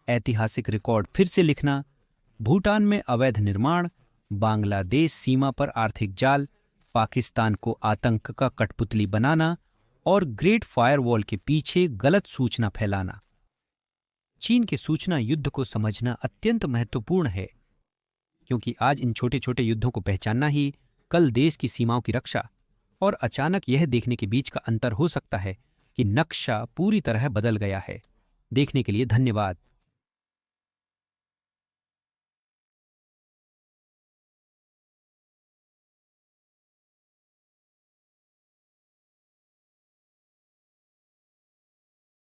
ऐतिहासिक रिकॉर्ड फिर से लिखना, भूटान में अवैध निर्माण, बांग्लादेश सीमा पर आर्थिक जाल, पाकिस्तान को आतंक का कठपुतली बनाना और ग्रेट फायरवॉल के पीछे गलत सूचना फैलाना। चीन के सूचना युद्ध को समझना अत्यंत महत्वपूर्ण है, क्योंकि आज इन छोटे छोटे युद्धों को पहचानना ही कल देश की सीमाओं की रक्षा और अचानक यह देखने के बीच का अंतर हो सकता है कि नक्शा पूरी तरह बदल गया है। देखने के लिए धन्यवाद।